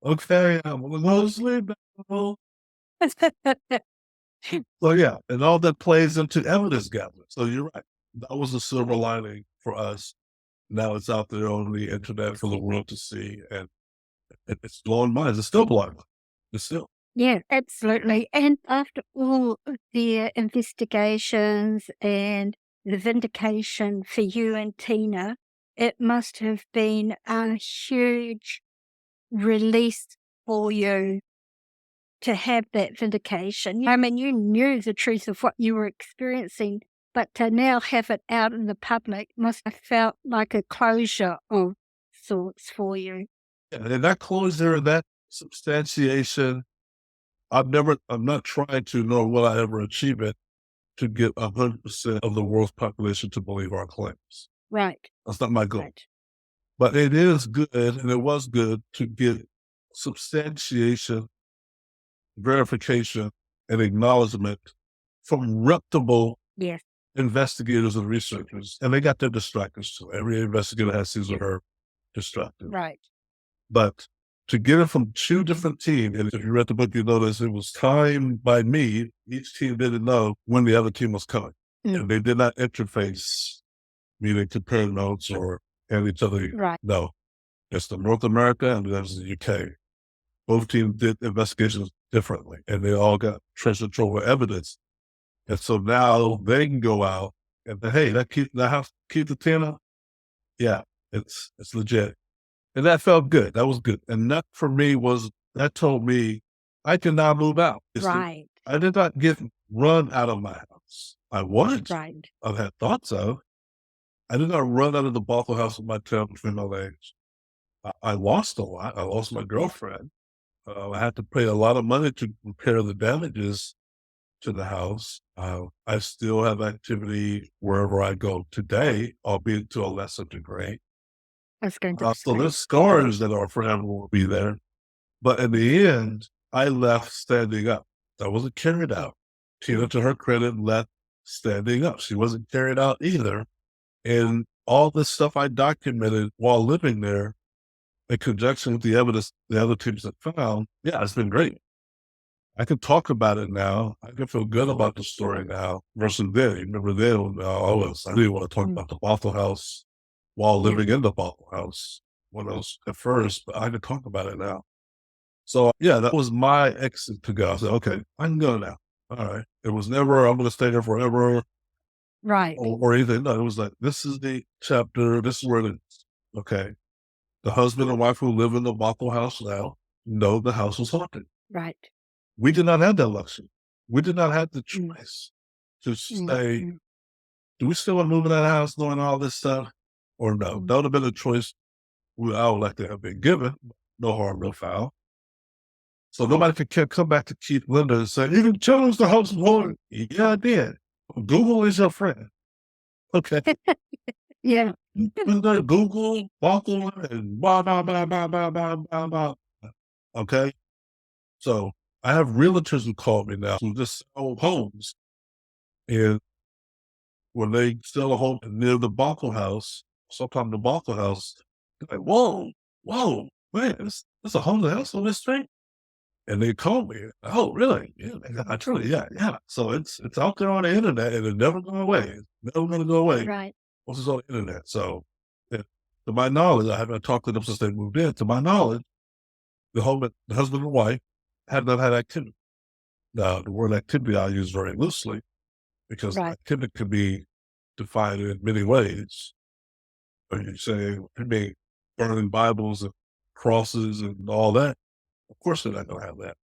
Okay, I'm going to go to sleep. So, yeah, and all that plays into evidence gathering. So you're right. That was a silver lining for us. Now it's out there on the internet for the world to see, and it's blowing minds. It's still blowing minds. It's still. Yeah, absolutely. And after all their investigations and the vindication for you and Tina, it must have been a huge release for you to have that vindication. I mean, you knew the truth of what you were experiencing, but to now have it out in the public must have felt like a closure of sorts for you. And that closure, that substantiation, I'm not trying to, nor will I ever achieve it, to get 100% of the world's population to believe our claims. Right. That's not my goal. Right. But it is good, and it was good to get substantiation, verification, and acknowledgement from reputable investigators and researchers. And they got their distractors too. Every investigator has his or her distracted. Right. But to get it from two different teams, and if you read the book, you notice it was timed by me. Each team didn't know when the other team was coming. And they did not interface, meaning compare notes or hand each other. Right. No. It's the North America and there's the UK. Both teams did investigations differently, and they all got treasure trove of evidence. And so now they can go out and say, hey, that keep the Tina? Yeah, it's legit. And that felt good. That was good. And that for me that told me I can now move out. Right. I did not get run out of my house. I wanted to. Right. I've had thoughts of. I did not run out of the Bothell house with my tail between my legs. I lost a lot. I lost my girlfriend. I had to pay a lot of money to repair the damages to the house. I still have activity wherever I go today, albeit to a lesser degree. I was going to So there's scars that are forever will be there. But in the end, I left standing up. I wasn't carried out. Tina, to her credit, left standing up. She wasn't carried out either. And all this stuff I documented while living there, in conjunction with the evidence the other teams have found, it's been great. I can talk about it now. I can feel good about the story now versus then. Remember then, I didn't want to talk about the Bothell house while living in the Bothell house when I was at first, but I can talk about it now. So yeah, that was my exit to go. I said, okay, I can go now. All right. It was never, I'm going to stay here forever Right. or anything. No, it was like, this is the chapter. This is where it is. Okay. The husband and wife who live in the Bothell house now know the house was haunted. Right. We did not have that luxury. We did not have the Mm. choice to Mm. say, Mm. do we still want to move in that house knowing all this stuff or no? Mm. That would have been a choice I would like to have been given. No harm, no foul. So nobody can come back to Keith Linder and say, you chose the house was haunted. Yeah, I did. Google is your friend. Okay. Yeah. Google, Bothell, and blah, blah, blah, blah, blah, blah, blah, blah. Okay. So I have realtors who call me now who just sell homes. And when they sell a home near the Bothell house, sometimes the Bothell house, they're like, whoa, man, there's a haunted house on this street. And they call me. Oh, really? Yeah, I truly, yeah. So it's out there on the internet, and it's never going away. It's never going to go away. Right. Once it's on the internet. So, yeah, to my knowledge, I haven't talked to them since they moved in. To my knowledge, the husband and wife have not had activity. Now, the word activity I use very loosely because Right. activity can be defined in many ways. When you say, I mean, burning Bibles and crosses and all that, of course they're not going to have that.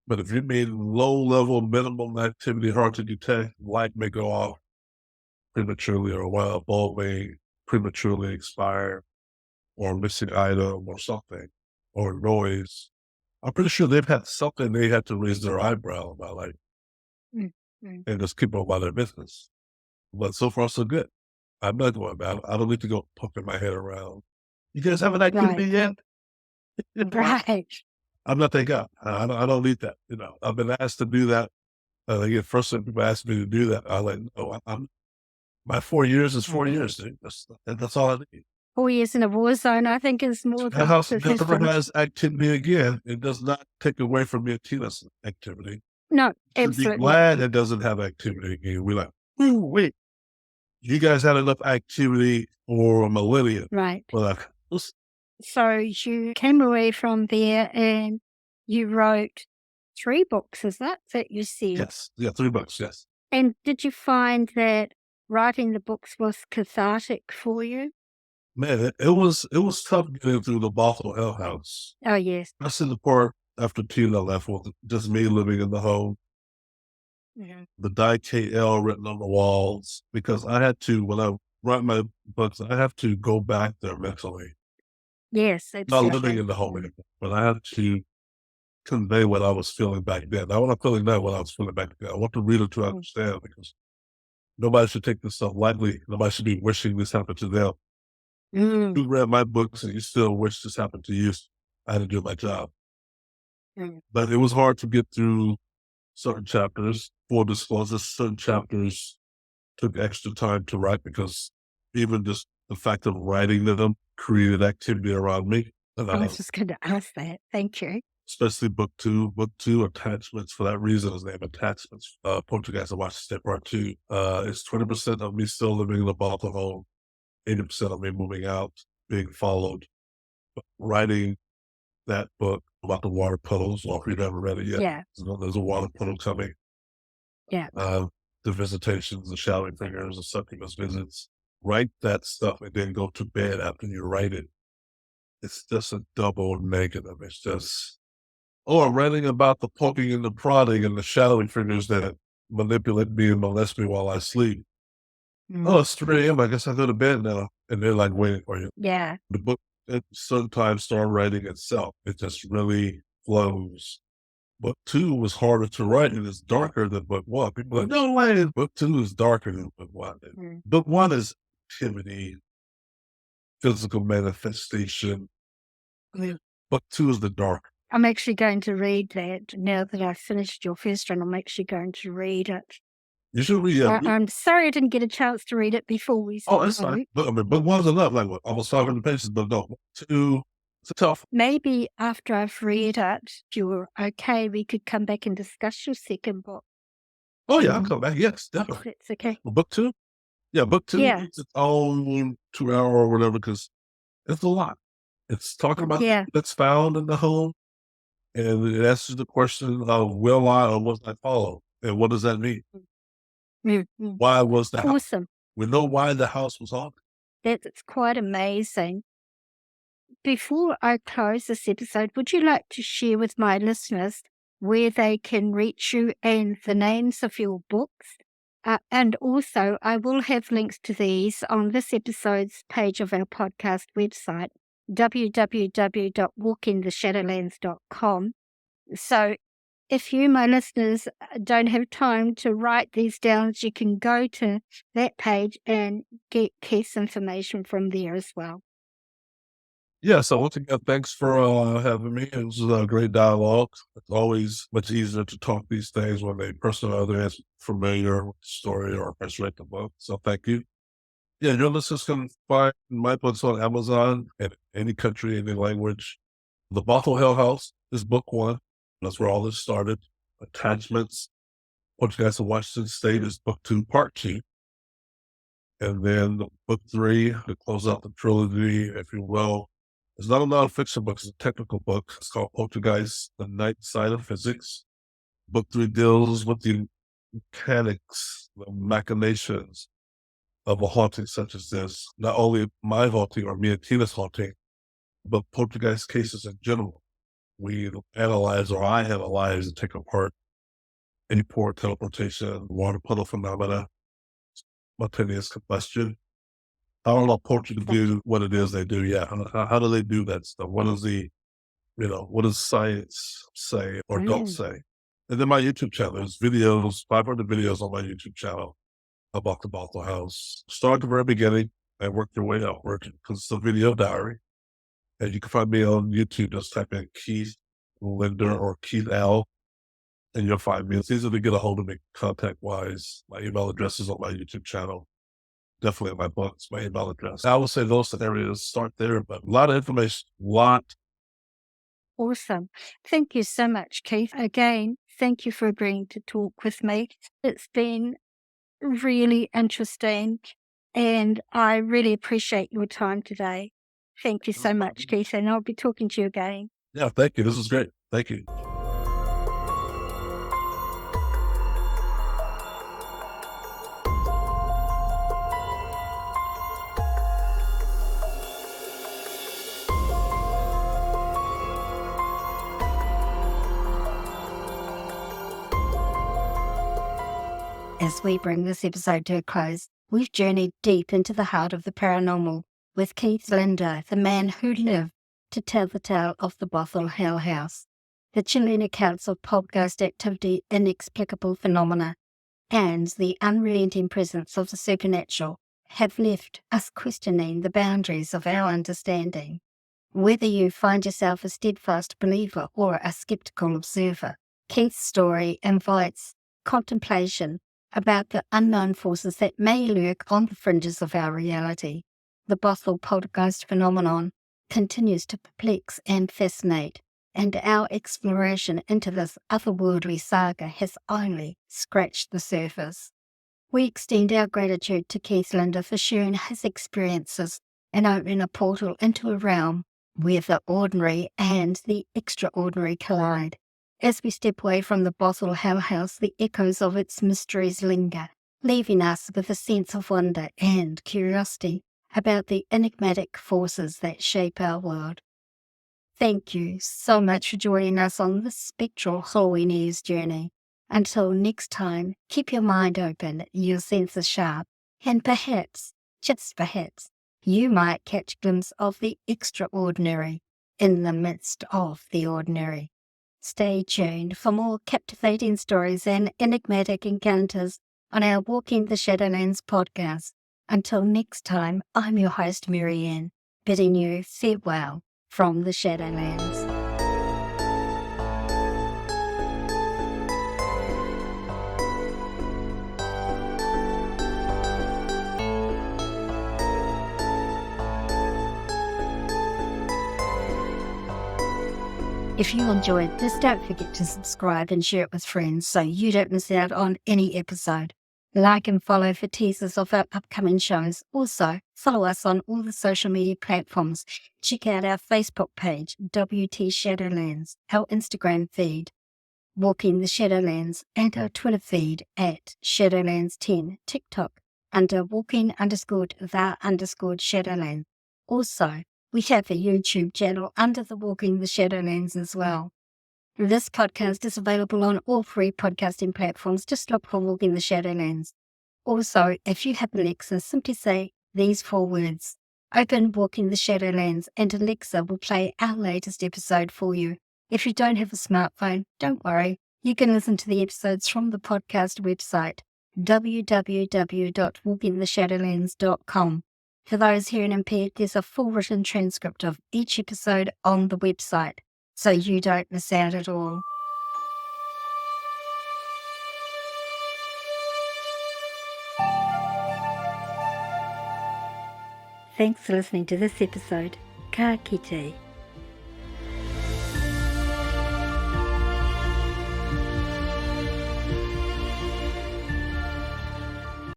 But if you mean low level, minimum activity, hard to detect, light may go off prematurely or while a bulb may prematurely expire or a missing item or something or noise. I'm pretty sure they've had something they had to raise their eyebrow about, like, Mm. Mm. and just keep on about their business. But so far, so good. I'm not going back. I don't need to go poking my head around. You guys have an activity yet? Right. I'm not that guy. I don't need that. You know, I've been asked to do that. Again, first time people ask me to do that, I like, no, I'm my 4 years is 4 years, dude. That's all I need. 4 years in a war zone, I think, is more That than house never sufficient. has activity again. It does not take away from your Tina's activity. No, You should be absolutely. glad it doesn't have activity again. We're like, ooh, wait, you guys had enough activity for a millennia. Right. We're like, let's So you came away from there and you wrote 3 books, is that you said? yes. Yeah, 3 books, yes. And did you find that writing the books was cathartic for you? Man, it was tough getting through the Bothell Hell House. Oh, yes. That's in the part after Tina left with just me living in the home. Mhm. The die KL written on the walls because I had to, when I write my books, I have to go back there mentally. Yes, Not living absolutely. in the home anymore, but I have to convey what I was feeling back then. Not what I'm feeling now, what I was feeling back then. I want the reader to understand because nobody should take this stuff lightly. Nobody should be wishing this happened to them. Mm. You read my books and you still wish this happened to you. I had to do my job. Mm. But it was hard to get through certain chapters. Full disclosure, certain chapters took extra time to write because even just the fact of writing them created activity around me. And I was just going to ask that. Thank you. especially book two. Book two, attachments, for that reason is named Attachments. Poltergeist, I watched Step Part 2. It's 20% of me still living in the Bothell home, 80% of me moving out, being followed. But writing that book about the water puddles, well, if you've never read it yet, Yeah. there's a water puddle coming. Yeah. The visitations, the shouting fingers, the succubus visits. Write that stuff and then go to bed after you write it. It's just a double negative. It's just, oh, I'm writing about the poking and the prodding and the shadowing fingers that manipulate me and molest me while I sleep. Mm. Oh, it's 3 a.m. I guess I go to bed now. And they're like waiting for you. Yeah. The book, it sometimes starts writing itself. It just really flows. Book 2 was harder to write and it's darker than book 1. People are like, no way. Book 2 is darker than book 1. Mm. Book 1 is activity, physical manifestation. Book 2 is the dark. I'm actually going to read that now that I've finished your first one. I'm actually going to read it. You should read it. I'm sorry I didn't get a chance to read it before we Oh, it's spoke. fine. But I mean, book 1's enough, like what, almost 500 pages, but no, book 2, it's tough. Maybe after I've read it, if you're okay, we could come back and discuss your second book. Oh, yeah, I'll come back. Yes, definitely. If that's okay. Well, book 2? Yeah, book 2 Yeah. needs its own 2 hour or whatever because it's a lot. It's talking about Yeah. that's found in the home. And it answers the question of will I or must I follow? And what does that mean? Mm. Why was the house? Awesome. We know why the house was haunted. That's quite amazing. Before I close this episode, would you like to share with my listeners where they can reach you and the names of your books? And also, I will have links to these on this episode's page of our podcast website, www.walkingtheshadowlands.com. So if you, my listeners, don't have time to write these down, you can go to that page and get Keith's information from there as well. Yeah, so once again, thanks for having me. It was a great dialogue. It's always much easier to talk these things when a person or other is familiar with the story or has read the book. So thank you. Yeah, your listeners can find my books on Amazon in any country, any language. The Bothell Hell House is book one. That's where all this started. Attachments, Poltergeist of Washington State is book two, part two. And then book three, to close out the trilogy, if you will, it's not a nonfiction book, it's a technical book. It's called Poltergeist, The Night Side of Physics. Book three deals with the mechanics, the machinations of a haunting such as this. Not only my haunting or me and Tina's haunting, but poltergeist cases in general. We analyze, or I analyze and take apart any port teleportation, water puddle phenomena, spontaneous combustion. How do portraits do what it is they do? Yeah. How do they do that stuff? What is what does science say or don't say? And then my YouTube channel, there's videos, 500 videos on my YouTube channel about the Bothell House. Start at the very beginning and work your way upward because it's a video diary. And you can find me on YouTube. Just type in Keith Linder or Keith L, and you'll find me. It's easy to get a hold of me contact-wise. My email address is on my YouTube channel. Definitely my books, my email address. I would say those areas start there, but a lot of information, Awesome. Thank you so much, Keith. Again, thank you for agreeing to talk with me. It's been really interesting, and I really appreciate your time today. Thank you so much, Keith, and I'll be talking to you again. Yeah, thank you. This is great. Thank you. As we bring this episode to a close, we've journeyed deep into the heart of the paranormal with Keith Linder, the man who lived to tell the tale of the Bothell Hell House. The chilling accounts of poltergeist activity, inexplicable phenomena, and the unrelenting presence of the supernatural have left us questioning the boundaries of our understanding. Whether you find yourself a steadfast believer or a skeptical observer, Keith's story invites contemplation about the unknown forces that may lurk on the fringes of our reality. The Bothell Poltergeist phenomenon continues to perplex and fascinate, and our exploration into this otherworldly saga has only scratched the surface. We extend our gratitude to Keith Linder for sharing his experiences and opening a portal into a realm where the ordinary and the extraordinary collide. As we step away from the Bothell Hell House, the echoes of its mysteries linger, leaving us with a sense of wonder and curiosity about the enigmatic forces that shape our world. Thank you so much for joining us on this spectral Halloween Eve's journey. Until next time, keep your mind open, your senses sharp, and perhaps, just perhaps, you might catch a glimpse of the extraordinary in the midst of the ordinary. Stay tuned for more captivating stories and enigmatic encounters on our Walking the Shadowlands podcast. Until next time, I'm your host, Marianne, bidding you farewell from the Shadowlands. If you enjoyed this, don't forget to subscribe and share it with friends so you don't miss out on any episode. Like and follow for teasers of our upcoming shows. Also, Follow us on all the social media platforms. Check out our Facebook page, WT Shadowlands, our Instagram feed, Walking the Shadowlands, and our Twitter feed at Shadowlands10, TikTok under walking_the_Shadowlands. Also, we have a YouTube channel under the Walking the Shadowlands as well. This podcast is available on all free podcasting platforms. Just look for Walking the Shadowlands. Also, if you have Alexa, simply say these 4 words: open Walking the Shadowlands, and Alexa will play our latest episode for you. If you don't have a smartphone, don't worry. You can listen to the episodes from the podcast website, www.walkingtheshadowlands.com. For those hearing impaired, there's a full written transcript of each episode on the website, so you don't miss out at all. Thanks for listening to this episode. Ka kite.